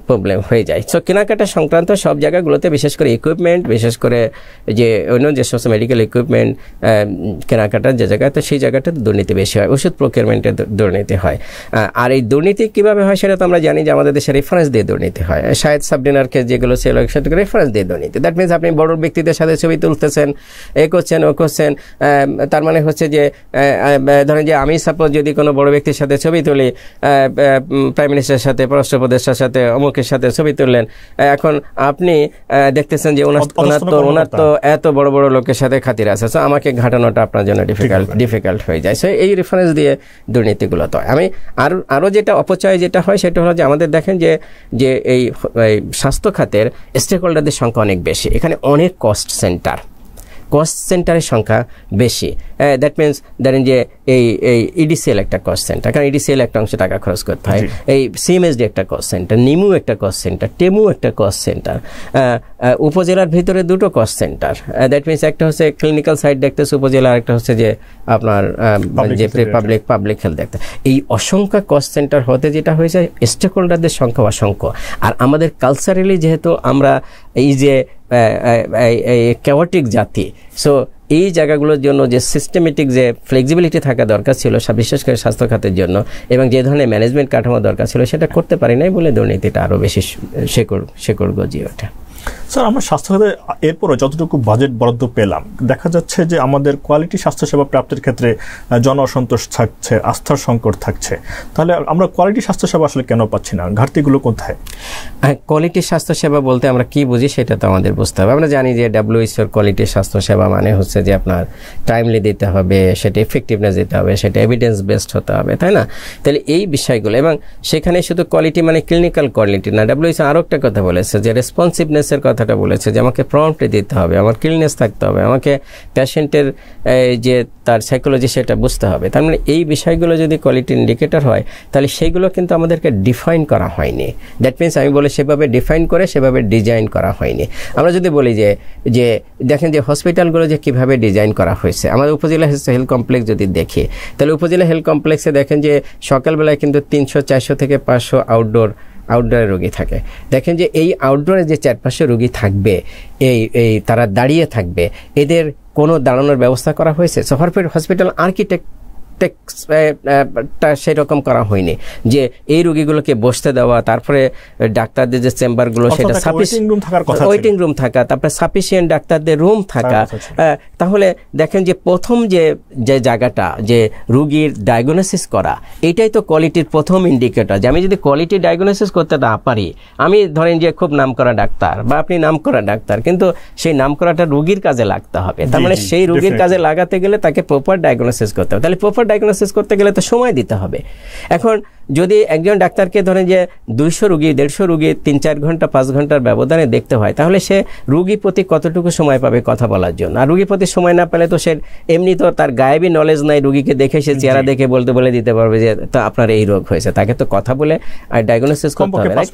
প্রবলেম হয়ে যায়। সো কেনাকাটা সংক্রান্ত সব জায়গাগুলোতে, বিশেষ করে ইকুইপমেন্ট, বিশেষ করে যে অন্য যে সমস্ত মেডিকেল ইকুইপমেন্ট কেনাকাটার যে জায়গা, তো সেই জায়গাটাতে দুর্নীতি বেশি হয়। ওষুধ প্রকিউরমেন্টের দুর্নীতি হয়। আর এই দুর্নীতি কীভাবে হয় সেটা তো আমরা জানি যে আমাদের দেশে রেফারেন্স দিয়ে দুর্নীতি হয়। শায়দ সাবডিনার কেস যেগুলো ছিল সেটাকে রেফারেন্স দিয়ে দুর্নীতি। দ্যাট মিনস আপনি বড় ব্যক্তিদের সাথে ছবি তুলতেছেন, ও করছেন। তার মানে হচ্ছে যে ধরেন যে আমি সাপোজ যদি কোনো বড় ব্যক্তির সাথে ছবি তুলি, প্রাইম মিনিস্টারের সাথে, পররাষ্ট্র উপদেষ্টার সাথে, অমুকের সাথে ছবি তুললেন, এখন আপনি দেখতেছেন যে ওনার তো এত বড় বড় লোকের সাথে খাতির আছে, সো আমাকে ঘাটানোটা আপনার জন্য ডিফিকাল্ট হয়ে যায়। সো এই রেফারেন্স দিয়ে দুর্নীতিগুলো তো আমি আরও যেটা অপচয় যেটা হয় সেটা হলো যে আমাদের দেখেন যে এই স্বাস্থ্য খাতের স্টেক হোল্ডারদের সংখ্যা অনেক বেশি, এখানে অনেক কস্ট সেন্টারের সংখ্যা বেশি, দ্যাট মিনস ধরেন যে এই ইডিসিএল একটা কস্ট সেন্টার, কারণ ইডিসিএল একটা অংশ টাকা খরচ করতে হয়, এই সিএমএসডি একটা কস্ট সেন্টার, নিমু একটা কস্ট সেন্টার, টেমু একটা কস্ট সেন্টার, উপজেলার ভিতরে দুটো কস্ট সেন্টার, দ্যাট মিনস একটা হচ্ছে ক্লিনিক্যাল সাইড দেখতেছে উপজেলা, একটা হচ্ছে যে আপনার যে পাবলিক হেলথ দেখতে। এই অসংখ্য কস্ট সেন্টার হতে যেটা হয়েছে স্টেক হোল্ডারদের সংখ্যা অসংখ্য। আর আমাদের কালচারালি যেহেতু আমরা এই যে ক্যাওয়াটিক জাতি, সো এই জায়গাগুলোর জন্য যে সিস্টেমেটিক যে ফ্লেক্সিবিলিটি থাকা দরকার ছিল বিশেষ করে স্বাস্থ্য খাতের জন্য, এবং যে ধরনের ম্যানেজমেন্ট কাঠামো দরকার ছিল সেটা করতে পারি নাই বলে দুর্নীতিটা আরও বেশি শেকড় গজিয়ে ওঠে। স্যার, আমরা স্বাস্থ্য খাতে এরপরও যতটুকু বাজেট বরাদ্দ পেলাম, দেখা যাচ্ছে যে আমাদের কোয়ালিটি স্বাস্থ্যসেবা প্রাপ্তির ক্ষেত্রে জন অসন্তোষ থাকছে, আস্থার সংকট থাকছে। তাহলে আমরা কোয়ালিটি স্বাস্থ্যসেবা আসলে কেন পাচ্ছি না? ঘাটতিগুলো কোথায়? কোয়ালিটি স্বাস্থ্যসেবা বলতে আমরা কি বুঝি সেটা তো আমাদের বুঝতে হবে। আমরা জানি যে WHO কোয়ালিটি স্বাস্থ্যসেবা মানে হচ্ছে যে আপনার টাইমলি দিতে হবে, সেটা এফেক্টিভনেস দিতে হবে, সেটা এভিডেন্স বেসড হতে হবে, তাই না? তাহলে এই বিষয়গুলো, এবং সেখানে শুধু কোয়ালিটি মানে ক্লিনিক্যাল কোয়ালিটি না, WHO আরও একটা কথা বলেছে যে রেসপন্সিভনেসের কথাটা বলেছে, যে আমাকে প্রম্পটলি দিতে হবে, আমার ক্লিননেস থাকতে হবে, আমাকে পেশেন্টের যে তার সাইকোলজি সেটা বুঝতে হবে। তার মানে এই বিষয়গুলো যদি কোয়ালিটি ইন্ডিকেটর হয় তাহলে সেইগুলো কিন্তু আমাদেরকে ডিফাইন করা হয়নি। দ্যাট মিনস আমি বলি সেভাবে ডিফাইন করে সেভাবে ডিজাইন করা হয়নি। আমরা যদি বলি যে দেখেন যে হসপিটালগুলো যে কীভাবে ডিজাইন করা হয়েছে, আমাদের উপজেলা হেলথ কমপ্লেক্স যদি দেখি তাহলে উপজেলা হেলথ কমপ্লেক্সে দেখেন যে সকালবেলায় কিন্তু 300-400 থেকে 500 আউটডোরে রোগী থাকে। দেখেন যে এই আউটডোরে যে 4-500 রোগী থাকবে, এই তারা দাঁড়িয়ে থাকবে, এদের কোনো দাঁড়ানোর ব্যবস্থা করা হয়েছে? হসপিটাল আর্কিটেক্টটা সেরকম করা হয়নি যে এই রোগীগুলোকে বসতে দেওয়া, তারপরে ডাক্তারদের যে চেম্বারগুলো সেটা ওয়েটিং রুম থাকা, তারপরে সাফিসিয়েন্ট ডাক্তারদের রুম থাকা। তাহলে দেখেন যে প্রথম যে জায়গাটা যে রোগীর ডায়াগনোসিস করা, এটাই তো কোয়ালিটির প্রথম ইন্ডিকেটর। যে আমি যদি কোয়ালিটি ডায়াগনোসিস করতে না পারি, আমি ধরেন যে খুব নামকরা ডাক্তার বা আপনি নামকরা ডাক্তার, কিন্তু সেই নামকরাটা রোগীর কাজে লাগতে হবে। তার মানে সেই রোগীর কাজে লাগাতে গেলে তাকে প্রপার ডায়াগনোসিস করতে হবে। তাহলে প্রপার ডায়াগনোসিস করতে গেলে তো সময় দিতে হবে। এখন যদি একজন ডাক্তারকে ধরেন যে 200 রোগী 150 রোগী 3-4 ঘন্টা 5 ঘন্টার ব্যবধানে দেখতে হয়, তাহলে সে রোগী প্রতি কতটুকু সময় পাবে কথা বলার জন্য? আর রোগী প্রতি সময় না পেলে তো সে এমনি তো তার গায়েবী নলেজ নাই, রোগীকে দেখে সে চেহারা দেখে বলে দিতে পারবে যে তো আপনার এই রোগ হয়েছে। তাকে তো কথা বলে আর ডায়াগনোসিস করতে হবে, 5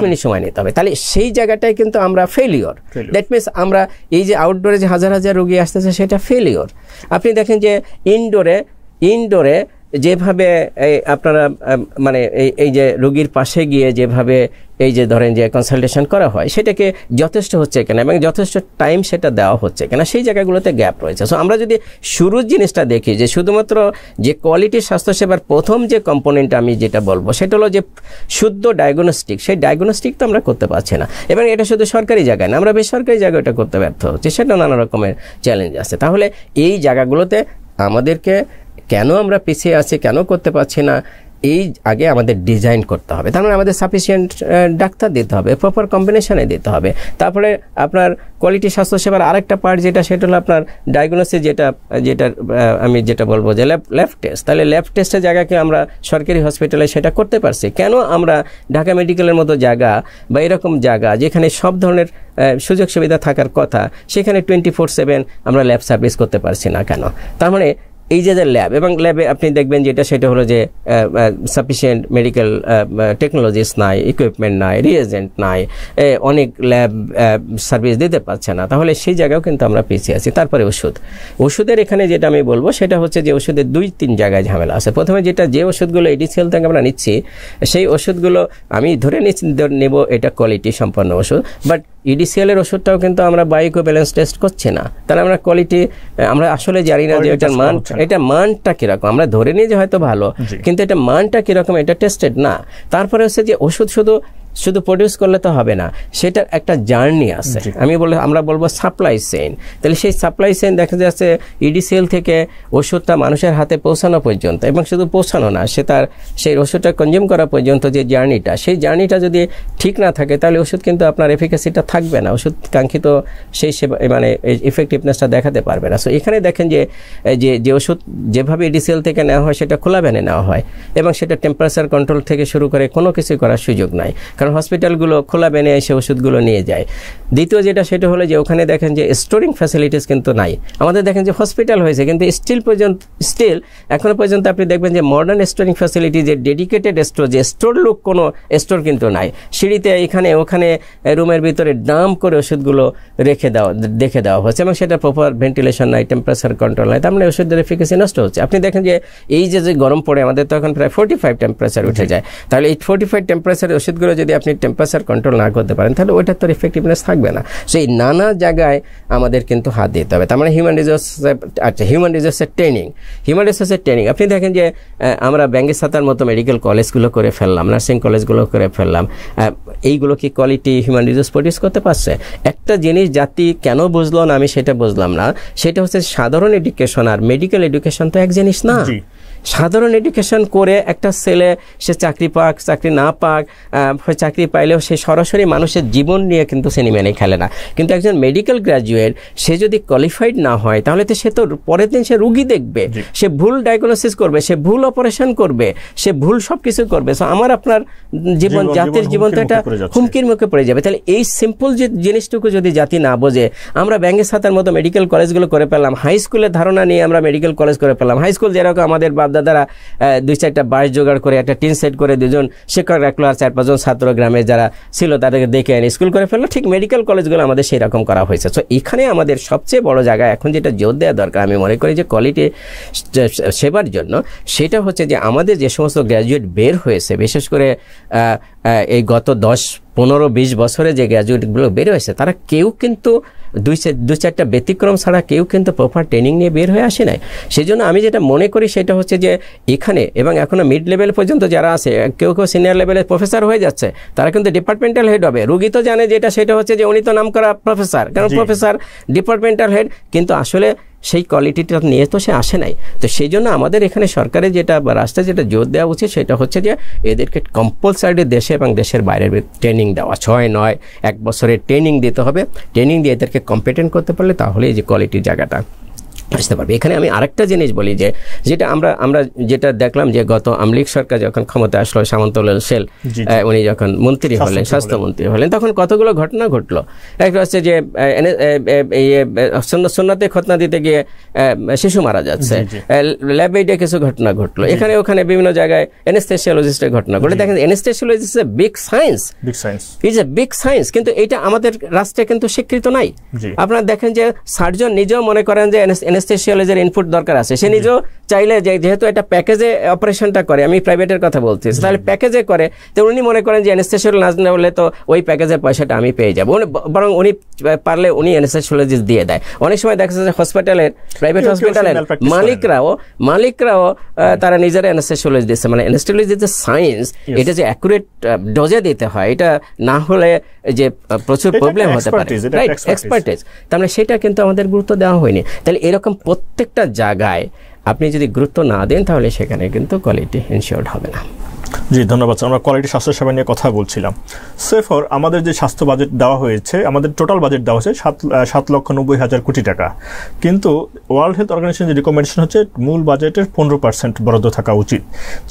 মিনিট সময় নিতে হবে। তাহলে সেই জায়গাটাই কিন্তু আমরা ফেলিওর। দ্যাট মিনস আমরা এই যে আউটডোরে যে হাজার হাজার রোগী আসতেছে সেটা ফেলিওর। আপনি দেখেন যে ইনডোরে যেভাবে আপনারা মানে এই যে রোগীর পাশে গিয়ে যেভাবে এই যে ধরেন যে কনসালটেশন করা হয়, সেটাকে যথেষ্ট হচ্ছে কিনা এবং যথেষ্ট টাইম সেটা দেওয়া হচ্ছে কিনা, সেই জায়গাগুলোতে গ্যাপ রয়েছে। সো আমরা যদি শুরুর জিনিসটা দেখি যে শুধুমাত্র যে কোয়ালিটির স্বাস্থ্যসেবার প্রথম যে কম্পোনেন্ট আমি যেটা বলবো সেটা হলো যে শুদ্ধ ডায়াগনস্টিক, সেই ডায়াগনস্টিক তো আমরা করতে পারছি না। এবং এটা শুধু সরকারি জায়গায় না, আমরা বেসরকারি জায়গায় এটা করতে ব্যর্থ হচ্ছে, সেটা নানা রকমের চ্যালেঞ্জ আছে। তাহলে এই জায়গাগুলোতে আমাদেরকে কেন আমরা পিছিয়ে আছি, কেন করতে পারছি না, এই আগে আমাদের ডিজাইন করতে হবে। তার মানে আমাদের সাফিসিয়েন্ট ডাক্তার দিতে হবে, প্রপার কম্বিনেশনে দিতে হবে। তারপরে আপনার কোয়ালিটি স্বাস্থ্যসেবার আরেকটা পার্ট সেটা হলো আপনার ডায়াগনোসিস, যেটা আমি যেটা বলবো যে ল্যাব টেস্ট। তাহলে ল্যাব টেস্টের জায়গাকে আমরা সরকারি হসপিটালে সেটা করতে পারছি, কেন আমরা ঢাকা মেডিকেলের মতো জায়গা বা এরকম জায়গা যেখানে সব ধরনের সুযোগ সুবিধা থাকার কথা, সেখানে 24/7 আমরা ল্যাব সার্ভিস করতে পারছি না কেন? তার মানে এই যে ল্যাব, এবং ল্যাবে আপনি দেখবেন সেটা হলো যে সাফিসিয়েন্ট মেডিকেল টেকনোলজিস নাই, ইকুইপমেন্ট নাই, রিএজেন্ট নাই, অনেক ল্যাব সার্ভিস দিতে পারছে না। তাহলে সেই জায়গাও কিন্তু আমরা পিছিয়ে আছি। তারপরে ওষুধের এখানে যেটা আমি বলবো সেটা হচ্ছে যে ওষুধের 2-3 জায়গায় ঝামেলা আছে। প্রথমে যে ওষুধগুলো এডিসিএল থেকে আমরা নিচ্ছি, সেই ওষুধগুলো আমি ধরে নেব এটা কোয়ালিটি সম্পন্ন ওষুধ, বাট ইডিসিএল এর ওষুধটাও কিন্তু আমরা বায়োইকুইভ্যালেন্স টেস্ট করছি না। তাহলে আমরা কোয়ালিটি আমরা আসলে জানি না যে এটা মানটা কিরকম। আমরা ধরে নিই যে হয়তো ভালো, কিন্তু এটা মানটা কিরকম এটা টেস্টেড না। তারপরে হচ্ছে যে ওষুধ শুধু প্রডিউস করলে তো হবে না, সেটার একটা জার্নি আছে। আমরা বলবো সাপ্লাই চেইন। তাহলে সেই সাপ্লাই চেইন দেখা যাচ্ছে ইডিসিএল থেকে ওষুধটা মানুষের হাতে পৌঁছানো পর্যন্ত, এবং শুধু পৌঁছানো না, সেই ওষুধটা কনজিউম করা পর্যন্ত যে জার্নিটা, সেই জার্নিটা যদি ঠিক না থাকে তাহলে ওষুধ কিন্তু আপনার এফিকাসিটা থাকবে না, ওষুধ কাঙ্ক্ষিত সেই মানে ইফেক্টিভনেসটা দেখাতে পারবে না। সো এখানে দেখেন যে ওষুধ যেভাবে ইডিসিএল থেকে নেওয়া হয় সেটা খোলা ভ্যানে নেওয়া হয়, এবং সেটা টেম্পারেচার কন্ট্রোল থেকে শুরু করে কোনো কিছু করার সুযোগ নাই। কারণ হসপিটালগুলো খোলা বেনে এসে ওষুধগুলো নিয়ে যায়। দ্বিতীয় যেটা সেটা হলো যে ওখানে দেখেন যে স্টোরিং ফ্যাসিলিটিস কিন্তু নাই। আমাদের দেখেন যে হসপিটাল হয়েছে কিন্তু স্টিল এখনো পর্যন্ত আপনি দেখবেন যে মডার্ন স্টোরিং ফ্যাসিলিটি, যে ডেডিকেটেড স্টোর, যে স্টোর লুক কোনো স্টোর কিন্তু নাই। সিঁড়িতে এখানে ওখানে রুমের ভিতরে ডাম্প করে ওষুধগুলো দেখে দেওয়া হচ্ছে এবং সেটা প্রপার ভেন্টিলেশন নাই, টেম্পারেচার কন্ট্রোল নাই, তার মানে ওষুধের এফিকাসি নষ্ট হচ্ছে। আপনি দেখেন যে এই যে গরম পড়ে আমাদের তো এখন প্রায় 45 টেম্পারেচার উঠে যায়, তাহলে এই 45 টেম্পারেচারের ওষুধগুলো যদি আপনি টেম্পারেচার কন্ট্রোল না করতে পারেন তাহলে ওইটার তো এফেক্টিভনেস থাকবে না। সেই নানা জায়গায় আমাদের কিন্তু হাত দিতে হবে। তার মানে হিউম্যান রিসোর্সের ট্রেনিং আপনি দেখেন যে আমরা ব্যাঙ্গেসাতার মতো মেডিকেল কলেজগুলো করে ফেললাম, নার্সিং কলেজগুলো করে ফেললাম, এইগুলো কি কোয়ালিটি হিউম্যান রিসোর্স প্রডিউস করতে পারছে? একটা জিনিস জাতি কেন বুঝলো না আমি সেটা বুঝলাম না, সেটা হচ্ছে সাধারণ এডুকেশন আর মেডিকেল এডুকেশন তো এক জিনিস না। সাধারণ এডুকেশন করে একটা ছেলে সে চাকরি পাক চাকরি না পাক, চাকরি পাইলেও সে সরাসরি মানুষের জীবন নিয়ে কিন্তু সিনেমা নেই খেলে না। কিন্তু একজন মেডিকেল গ্র্যাজুয়েট সে যদি কোয়ালিফাইড না হয় তাহলে তো সে তো পরের দিন সে রুগী দেখবে, সে ভুল ডায়াগনোসিস করবে, সে ভুল অপারেশন করবে, সে ভুল সব কিছু করবে। সো আমার আপনার জীবন, জাতির জীবন তো এটা হুমকির মুখে পড়ে যাবে। তাহলে এই সিম্পল যে জিনিসটুকু যদি জাতি না বোঝে, আমরা ব্যাঙ্গেসাতার মতো মেডিকেল কলেজগুলো করে পেলাম, হাই স্কুলের ধারণা নিয়ে আমরা মেডিকেল কলেজ করে পেলাম। হাই স্কুল যেরকম আমাদের দাদারা 2-4টা বাস জোগাড় করে একটা টিন সেট করে 2জন শিক্ষক রাখলো আর 4-5জন ছাত্র গ্রামে যারা ছিল তাদেরকে দেখে এনে স্কুল করে ফেললো। ঠিক মেডিকেল কলেজগুলো আমাদের সেই রকম করা হয়েছে। তো এখানে আমাদের সবচেয়ে বড় জায়গা এখন যেটা জোর দেওয়া দরকার আমি মনে করি যে কোয়ালিটি সেবার জন্য, সেটা হচ্ছে যে আমাদের যে সমস্ত গ্র্যাজুয়েট বের হয়েছে, বিশেষ করে এই গত 10-15-20 বছরে যে গ্র্যাজুয়েটগুলো বের হয়েছে তারা কেউ কিন্তু 2-4টা ব্যতিক্রম ছাড়া কেউ কিন্তু প্রপার ট্রেনিং নিয়ে বের হয়ে আসে নাই। সেই জন্য আমি যেটা মনে করি সেটা হচ্ছে যে এখানে এবং এখনো মিড লেভেল পর্যন্ত যারা আছে, কেউ সিনিয়র লেভেলের প্রফেসর হয়ে যাচ্ছে, তারা কিন্তু ডিপার্টমেন্টাল হেড হবে। রুগী তো জানে যেটা সেটা হচ্ছে যে উনি তো নাম করা প্রফেসর, কারণ প্রফেসর ডিপার্টমেন্টাল হেড, কিন্তু আসলে সেই কোয়ালিটিটা নিয়ে তো সে আসে নাই। তো সেই জন্য আমাদের এখানে সরকারের যেটা বা রাষ্ট্রে যেটা জোর দেওয়া উচিত সেটা হচ্ছে যে এদেরকে কম্পালসারি দেশে এবং দেশের বাইরের ট্রেনিং দেওয়া, 6-9-1 বছরের ট্রেনিং দিতে হবে। ট্রেনিং দিয়ে এদেরকে কম্পিটেন্ট করতে পারলে তাহলে এই যে কোয়ালিটির জায়গাটা আসতে পারবে। এখানে আমি আরেকটা জিনিস বলি যে যেটা আমরা যেটা দেখলাম যে গত আওয়ামী লীগ সরকার যখন ক্ষমতা আসলো, সামন্তলাল সেল উনি যখন মন্ত্রী হলেন, স্বাস্থ্যমন্ত্রী হলেন, তখন কতগুলো ঘটনা ঘটলো। একটা হচ্ছে যে সুন্নতে খতনা দিতে গিয়ে শিশু মারা যাচ্ছে, ল্যাব এইডে কিছু ঘটনা ঘটলো, এখানে ওখানে বিভিন্ন জায়গায় অ্যানেস্থেসিওলজিস্টের ঘটনা ঘটে। দেখেন anaesthesiology is a big science, is a big science, কিন্তু এটা আমাদের রাষ্ট্রে কিন্তু স্বীকৃত নাই। আপনারা দেখেন যে সার্জন নিজেও মনে করেন যে অ্যানেস্থেসিওলজির ইনপুট দরকার আছে, সে নিজেও চাইলে যেহেতু এটা প্যাকেজে অপারেশনটা করে, আমি প্রাইভেটের কথা বলছি, তাহলে প্যাকেজে করে, তো উনি মনে করেন যে অ্যানেস্থেসিওলজি না হলে তো ওই প্যাকেজের পয়সাটা আমি পেয়ে যাবো, বরং উনি পারলে উনি অ্যানেস্থেসিওলজিস্ট দিয়ে দেয়। অনেক সময় দেখা যাচ্ছে হসপিটালের, প্রাইভেট হসপিটালের মালিকরাও তারা নিজেরা অ্যানেস্থেসিওলজি দিচ্ছে। মানে অ্যানেস্থেসিওলজি যে সায়েন্স, এটা যে অ্যাকুরেট ডোজে দিতে হয়, এটা না হলে যে প্রচুর প্রবলেম হতে পারে, রাইট, এক্সপার্টিজ। তার মানে সেটা কিন্তু আমাদের গুরুত্ব দেওয়া হয়নি। তাহলে এরকম প্রত্যেকটা জায়গায় আপনি যদি গুরুত্ব না দেন তাহলে সেখানে কিন্তু কোয়ালিটি এনশিওরড হবে না। জি ধন্যবাদ। আমরা কোয়ালিটি স্বাস্থ্যসেবা নিয়ে কথা বলছিলাম। সেফর আমাদের যে স্বাস্থ্য বাজেট দেওয়া হয়েছে, আমাদের টোটাল বাজেট দেওয়া হয়েছে 7,90,000 কোটি টাকা, কিন্তু ওয়ার্ল্ড হেলথ অর্গানাইজেশন যে রিকমেন্ডেশন হচ্ছে মূল বাজেটের 15% বরাদ্দ থাকা উচিত।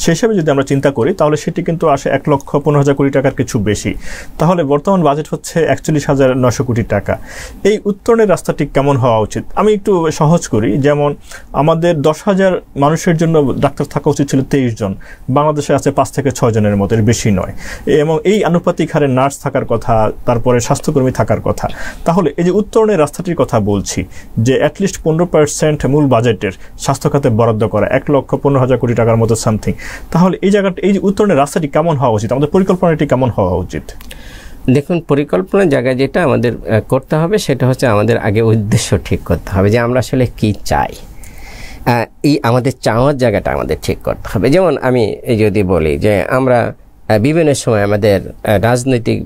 সেই হিসাবে যদি আমরা চিন্তা করি তাহলে সেটি কিন্তু আসে 1,15,000 কোটি টাকার কিছু বেশি। তাহলে বর্তমান বাজেট হচ্ছে 41,900 কোটি টাকা। এই উত্তরণের রাস্তাটি কেমন হওয়া উচিত? আমি একটু সহজ করি, যেমন আমাদের 10,000 মানুষের জন্য ডাক্তার থাকা উচিত ছিল 23 জন, বাংলাদেশে আছে 5 থেকে 6 জনের মতো, এর বেশি নয়। এবং এই আনুপাতিক হারে নার্স থাকার কথা, তারপরে স্বাস্থ্যকর্মী থাকার কথা। তাহলে এই যে উত্তরণের রাস্তাটির কথা বলছি, যে অ্যাটলিস্ট 15% মূল বাজেটের স্বাস্থ্য খাতে বরাদ্দ করা, 1,15,000 কোটি টাকার মতো সামথিং, তাহলে এই জায়গাটা, এই যে উত্তরণের রাস্তাটি কেমন হওয়া উচিত, আমাদের পরিকল্পনাটি কেমন হওয়া উচিত? দেখুন, পরিকল্পনার জায়গায় যেটা আমাদের করতে হবে সেটা হচ্ছে আমাদের আগে উদ্দেশ্য ঠিক করতে হবে, যে আমরা আসলে কি চাই। এই আমাদের চাওয়ার জায়গাটা আমাদের ঠিক করতে হবে। যেমন আমি যদি বলি যে আমরা বিভিন্ন সময় আমাদের রাজনৈতিক,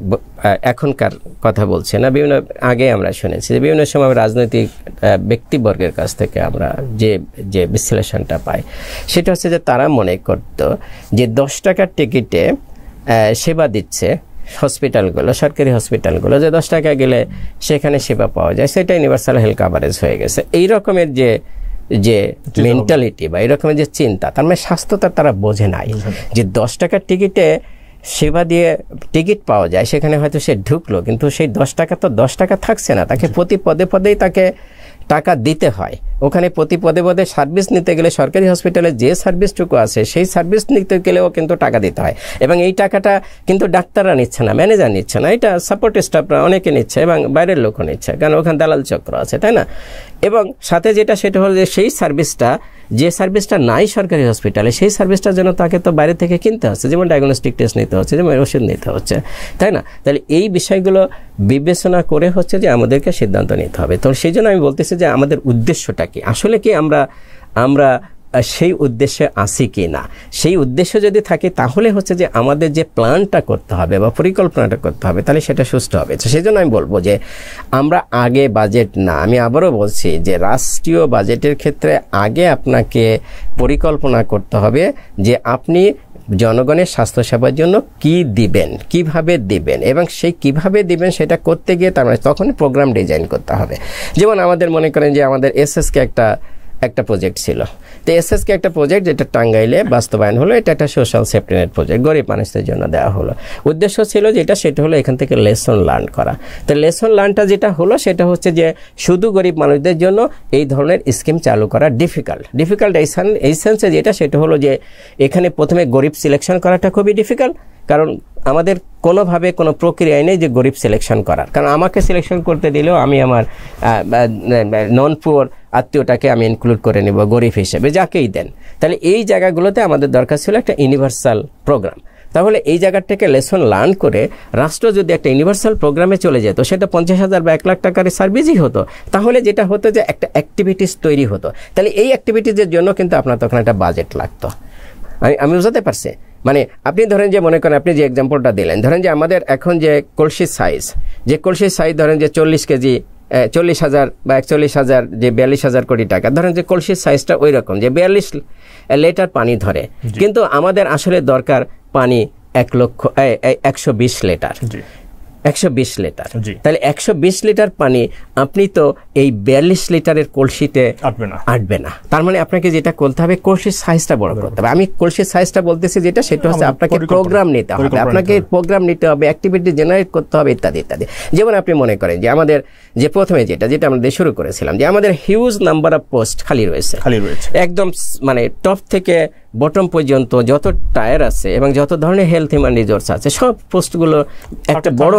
এখনকার কথা বলছি না, বিভিন্ন আগে আমরা শুনেছি যে বিভিন্ন সময় রাজনৈতিক ব্যক্তিবর্গের কাছ থেকে আমরা যে বিশ্লেষণটা পাই সেটা হচ্ছে যে তারা মনে করত যে 10 টাকার টিকিটে সেবা দিচ্ছে হসপিটালগুলো, সরকারি হসপিটালগুলো, যে 10 টাকা গেলে সেখানে সেবা পাওয়া যায়, সেটা ইউনিভার্সাল হেলথ কাভারেজ হয়ে গেছে। এই রকমের যে মেন্টালিটি বা এরকমের যে চিন্তা, তার মানে স্বাস্থ্যটা তারা বোঝে নাই যে 10 টাকার টিকিটে সেবা দিয়ে টিকিট পাওয়া যায়, সেখানে হয়তো সে ঢুকলো, কিন্তু সেই 10 টাকা তো 10 টাকা থাকছে না, তাকে প্রতি পদে পদেই তাকে টাকা দিতে হয়। ওখানে প্রতি পদে পদে সার্ভিস নিতে গেলে সরকারি হসপিটালে যে সার্ভিসটুকু আছে সেই সার্ভিস নিতে গেলেও কিন্তু টাকা দিতে হয়, এবং এই টাকাটা কিন্তু ডাক্তাররা নিচ্ছে না, ম্যানেজার নিচ্ছে না, এটা সাপোর্ট স্টাফরা অনেকে নিচ্ছে এবং বাইরের লোকও নিচ্ছে, কারণ ওখানে দালাল চক্র আছে, তাই না? এবং সাথে যেটা সেটা হলো যে সেই সার্ভিসটা, যে সার্ভিসটা নাই সরকারি হসপিটালে, সেই সার্ভিসটার জন্য তাকে তো বাইরে থেকে কিনতে হচ্ছে, যেমন ডায়াগনস্টিক টেস্ট নিতে হচ্ছে, যেমন ওষুধ নিতে হচ্ছে, তাই না? তাহলে এই বিষয়গুলো বিবেচনা করে হচ্ছে যে আমাদেরকে সিদ্ধান্ত নিতে হবে। তো সেই জন্য আমি বলতেছি যে আমাদের উদ্দেশ্যটা কি, আসলে কি আমরা সেই উদ্দেশ্যে আসি কি না। সেই উদ্দেশ্য যদি থাকে তাহলে হচ্ছে যে আমাদের যে প্ল্যানটা করতে হবে বা পরিকল্পনাটা করতে হবে, তাহলে সেটা সুস্থ হবে। তো সেই জন্য আমি বলবো যে আমরা আগে বাজেট না, আমি আবারও বলছি যে রাষ্ট্রীয় বাজেটের ক্ষেত্রে আগে আপনাকে পরিকল্পনা করতে হবে যে আপনি জনগণের স্বাস্থ্যসেবার জন্য কি দিবেন, কিভাবে দিবেন, এবং সেই কিভাবে দিবেন সেটা করতে গিয়ে তার মানে তখন প্রোগ্রাম ডিজাইন করতে হবে। যেমন আমাদের মনে করেন যে আমাদের এসএসকে একটা প্রজেক্ট ছিল, তো এসএসকে একটা প্রজেক্ট যেটা টাঙ্গাইলে বাস্তবায়ন হলো, এটা একটা সোশ্যাল সেফটি নেট প্রজেক্ট, গরিব মানুষদের জন্য দেওয়া হলো। উদ্দেশ্য ছিল সেটা হলো এখান থেকে লেসন লার্ন করা। তো লেসন লার্নটা যেটা হলো সেটা হচ্ছে যে শুধু গরিব মানুষদের জন্য এই ধরনের স্কিম চালু করা ডিফিকাল্ট এই সেন্সে সেটা হলো যে এখানে প্রথমে গরিব সিলেকশন করাটা খুবই ডিফিকাল্ট, কারণ আমাদের কোনোভাবে কোনো প্রক্রিয়ায় নেই যে গরিব সিলেকশন করার, কারণ আমাকে সিলেকশন করতে দিলেও আমি আমার নন পুয়ার আত্মীয়টাকে আমি ইনক্লুড করে নেব গরিব হিসেবে, যাকেই দেন। তাহলে এই জায়গাগুলোতে আমাদের দরকার ছিল একটা ইউনিভার্সাল প্রোগ্রাম। তাহলে এই জায়গাটাকে লেসন লার্ন করে রাষ্ট্র যদি একটা ইউনিভার্সাল প্রোগ্রামে চলে যেত, সেটা 50,000 বা 1 লাখ টাকার সার্ভিসই হতো, তাহলে যেটা হতো যে একটা অ্যাক্টিভিটিস তৈরি হতো। তাহলে এই অ্যাক্টিভিটিসের জন্য কিন্তু আপনার তখন একটা বাজেট লাগতো। আমি বুঝাতে পারছি? মানে আপনি ধরেন যে মনে করেন আপনি যে এক্সাম্পলটা দিলেন, ধরেন যে আমাদের এখন যে কলসির সাইজ ধরেন যে 40 কেজি 40,000 বা 41,000 যে 42,000 কোটি টাকা, ধরেন যে কলসির সাইজটা ওই রকম যে 42 লিটার পানি ধরে, কিন্তু আমাদের আসলে দরকার পানি 120 লিটার। 120 লিটার, তাহলে 120 লিটার পানি আপনি তো এই 42 লিটারের কলসিতে আটবে না। তার মানে আপনাকে যেটা করতে হবে কলসির সাইজটা বড় করতে হবে। আমি কলসির সাইজটা বলতেছি সেটা হচ্ছে আপনাকে প্রোগ্রাম নিতে হবে, অ্যাক্টিভিটি জেনারেট করতে হবে ইত্যাদি ইত্যাদি। যেমন আপনি মনে করেন যে আমাদের যে প্রথমে যেটা আমরা শুরু করেছিলাম যে আমাদের হিউজ নাম্বার অফ পোস্ট খালি রয়েছে, একদম মানে টপ থেকে বটম পর্যন্ত যত টায়ার আছে এবং যত ধরনের হেলথ হিউম্যান রিসোর্স আছে সব পোস্টগুলো একটা বড়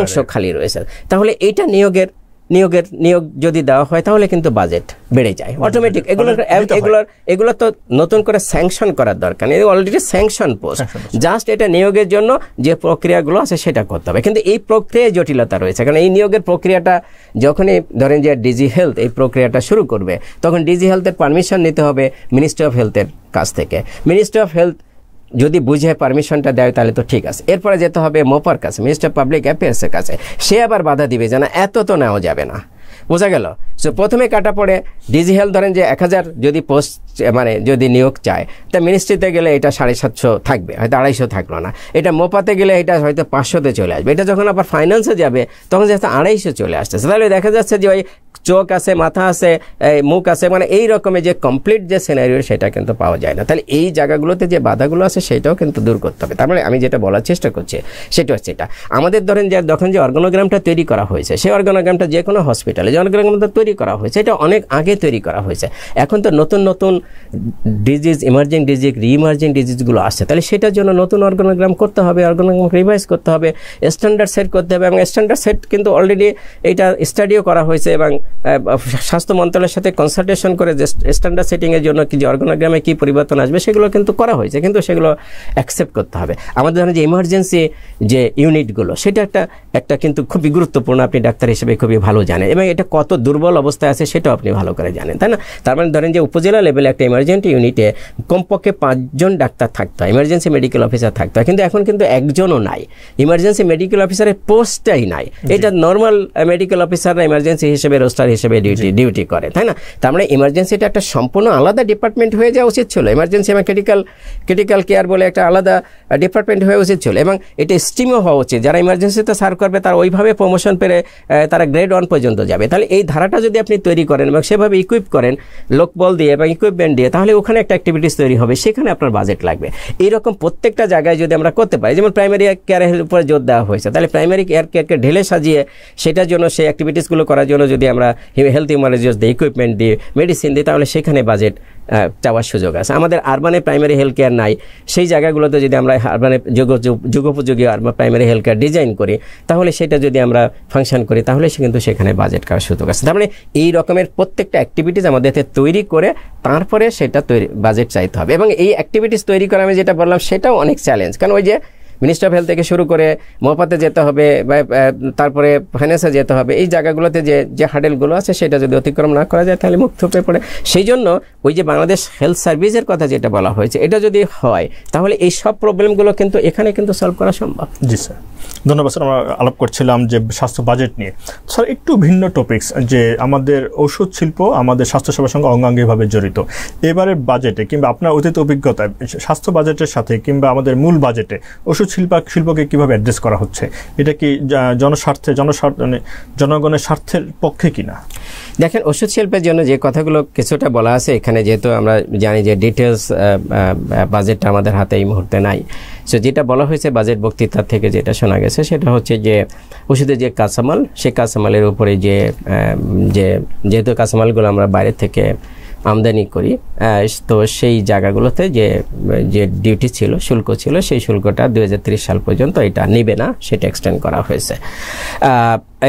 অংশ খালি রয়েছে। তাহলে এইটা নিয়োগ যদি দেওয়া হয় তাহলে কিন্তু বাজেট বেড়ে যায় অটোমেটিক। এগুলো তো নতুন করে স্যাংশন করার দরকার নেই, অলরেডি স্যাংশন পোস্ট, জাস্ট এটা নিয়োগের জন্য যে প্রক্রিয়াগুলো আছে সেটা করতে হবে। কিন্তু এই প্রক্রিয়ায় জটিলতা রয়েছে, কারণ এই নিয়োগের প্রক্রিয়াটা যখনই ধরেন যে ডিজি হেলথ এই প্রক্রিয়াটা শুরু করবে, তখন ডিজি হেলথের পারমিশন নিতে হবে মিনিস্ট্রি অফ হেলথের কাছ থেকে। মিনিস্ট্রি অফ হেলথ যদি বুঝে পারমিশনটা দেয় তাহলে তো ঠিক আছে, এরপরে যেতে হবে মোপার কাছে, মিনিস্টার পাবলিক অ্যাফেয়ার্সের কাছে, সে আবার বাধা দিবে যে না এত তো নেওয়া যাবে না। বোঝা গেল? সো প্রথমে কাটা পড়ে ডিজি হেলথ ধরেন যে 1000 যদি পোস্ট মানে যদি নিয়োগ চায়, তা মিনিস্ট্রিতে গেলে এটা 750 থাকবে, হয়তো 250 থাকলো না। এটা মোপাতে গেলে এটা হয়তো 500-তে চলে আসবে। এটা যখন আবার ফাইন্যান্সে যাবে তখন যাতে 250 চলে আসতেছে। তাহলে দেখা যাচ্ছে যে ওই চোখ আছে, মাথা আছে, মুখ আছে, মানে এই রকমের যে কমপ্লিট যে সিনারিও সেটা কিন্তু পাওয়া যায় না। তাহলে এই জায়গাগুলোতে যে বাধাগুলো আছে সেটাও কিন্তু দূর করতে হবে। তার মানে আমি যেটা বলার চেষ্টা করছি সেটা হচ্ছে এটা আমাদের ধরেন যে যখন যে অর্গানোগ্রামটা তৈরি করা হয়েছে, সেই অর্গানোগ্রামটা যে কোনো হসপিটালে যে অর্গানোগ্রামটা তৈরি করা হয়েছে এটা অনেক আগে তৈরি করা হয়েছে। এখন তো নতুন ডিজিজ, ইমার্জিং ডিজিজ, রিইমার্জিং ডিজিজগুলো আসছে, তাহলে সেটার জন্য নতুন অর্গানোগ্রাম করতে হবে, অর্গানোগ্রাম রিভাইজ করতে হবে, স্ট্যান্ডার্ড সেট করতে হবে। এবং স্ট্যান্ডার্ড সেট কিন্তু অলরেডি এটা স্টাডিও করা হয়েছে এবং স্বাস্থ্য মন্ত্রণালয়ের সাথে কনসালটেশন করে যে স্ট্যান্ডার্ড সেটিংয়ের জন্য কি যে অর্গানোগ্রামে কী পরিবর্তন আসবে সেগুলো কিন্তু করা হয়েছে, কিন্তু সেগুলো অ্যাকসেপ্ট করতে হবে। আমাদের ধরেন যে ইমার্জেন্সি যে ইউনিটগুলো সেটা একটা কিন্তু খুবই গুরুত্বপূর্ণ, আপনি ডাক্তার হিসেবে খুবই ভালো জানেন, এবং এটা কত দুর্বল অবস্থায় আছে সেটাও আপনি ভালো করে জানেন, তাই না? তার মানে ধরেন যে উপজেলা লেভেলে একটা ইমার্জেন্সি ইউনিটে কমপক্ষে 5 জন ডাক্তার থাকতে হয়, ইমার্জেন্সি মেডিকেল অফিসার থাকতে হয়, কিন্তু এখন কিন্তু একজনও নাই, ইমার্জেন্সি মেডিকেল অফিসারের পোস্টটাই নাই। এটা নর্মাল মেডিকেল অফিসাররা ইমার্জেন্সি হিসেবে রোস্টার হিসেবে ডিউটি করে, তাই না? তার মানে ইমার্জেন্সিটা একটা সম্পূর্ণ আলাদা ডিপার্টমেন্ট হয়ে যাওয়া উচিত ছিল, ইমার্জেন্সি এবং ক্রিটিক্যাল কেয়ার বলে একটা আলাদা ডিপার্টমেন্ট হয়ে উচিত ছিল, এবং এটা স্ট্রিমও হওয়া উচিত। যারা ইমার্জেন্সিতে সার্ভ করবে তারা ওইভাবে প্রমোশন পেরে তারা গ্রেড 1 পর্যন্ত যাবে। তাহলে এই ধারাটা যদি আপনি তৈরি করেন এবং সেভাবে ইকুইপ করেন লোকবল দিয়ে এবং ইকুইপমেন্ট ইকুইপমেন্ট দিয়ে, তাহলে ওখানে একটা অ্যাক্টিভিটিস তৈরি হবে, সেখানে আপনার বাজেট লাগবে। এইরকম প্রত্যেকটা জায়গায় যদি আমরা করতে পারি, যেমন প্রাইমারি কেয়ারের উপরে জোর দেওয়া হয়েছে, তাহলে প্রাইমারি কেয়ারকে ঢেলে সাজিয়ে সেটার জন্য সেই অ্যাক্টিভিটিসগুলো করার জন্য যদি আমরা হেলথ হিউম্যানোলজিস্ট দিই, ইকুইপমেন্ট দিই, মেডিসিন দিই, তাহলে সেখানে বাজেট চাওয়ার সুযোগ আছে। আমাদের আরবানে প্রাইমারি হেলথ কেয়ার নাই, সেই জায়গাগুলোতে যদি আমরা আরবানে যুগোপযোগী প্রাইমারি হেলথ কেয়ার ডিজাইন করি, তাহলে সেটা যদি আমরা ফাংশন করি, তাহলে কিন্তু সেখানে বাজেট করার সুযোগ আছে। তার মানে এই রকমের প্রত্যেকটা অ্যাক্টিভিটিস আমাদের তৈরি করে তারপরে সেটা বাজেট চাইতে হবে। এবং এই অ্যাক্টিভিটিস তৈরি করা আমি যেটা বললাম সেটাও অনেক চ্যালেঞ্জ, কারণ ওই যে মিনিস্টার অফ হেলথ থেকে শুরু করে মহাপাতে যেতে হবে বা তারপরে ফাইন্যান্সে যেতে হবে, এই জায়গাগুলোতে যে হার্ডেলগুলো আছে সেটা যদি অতিক্রম না করা যায় তাহলে মুক্ত হয়ে পড়ে। সেই জন্য ওই যে বাংলাদেশ হেলথ সার্ভিসের কথা যেটা বলা হয়েছে, এটা যদি হয় তাহলে এই সব প্রবলেমগুলো কিন্তু এখানে কিন্তু সলভ করা সম্ভব। জি স্যার, ধন্যবাদ স্যার। আমরা আলাপ করছিলাম যে স্বাস্থ্য বাজেট নিয়ে। স্যার একটু ভিন্ন টপিকস, যে আমাদের ওষুধ শিল্প আমাদের স্বাস্থ্যসেবার সঙ্গে অঙ্গাঙ্গিভাবে জড়িত। এবারের বাজেটে কিংবা আপনার অতীত অভিজ্ঞতায় স্বাস্থ্য বাজেটের সাথে কিংবা আমাদের মূল বাজেটে ওষুধ শিল্পকে কিভাবে অ্যাড্রেস করা হচ্ছে? এটা কি জনগণের স্বার্থের পক্ষে কিনা? দেখেন, ওষুধ শিল্পের জন্য যে কথাগুলো কিছুটা বলা আছে এখানে, যেহেতু আমরা জানি যে ডিটেলস বাজেটটা আমাদের হাতে এই মুহূর্তে নাই, সো যেটা বলা হয়েছে বাজেট বক্তৃতা থেকে যেটা শোনা গেছে সেটা হচ্ছে যে ওষুধের যে কাঁচামাল, সেই কাঁচামালের উপরে যেহেতু কাঁচামালগুলো আমরা বাইরে থেকে আমদানি করি, তো সেই জায়গাগুলোতে যে ডিউটি ছিল, শুল্ক ছিল, সেই শুল্কটা 2030 সাল পর্যন্ত এটা নেবে না, সেটা এক্সটেন্ড করা হয়েছে।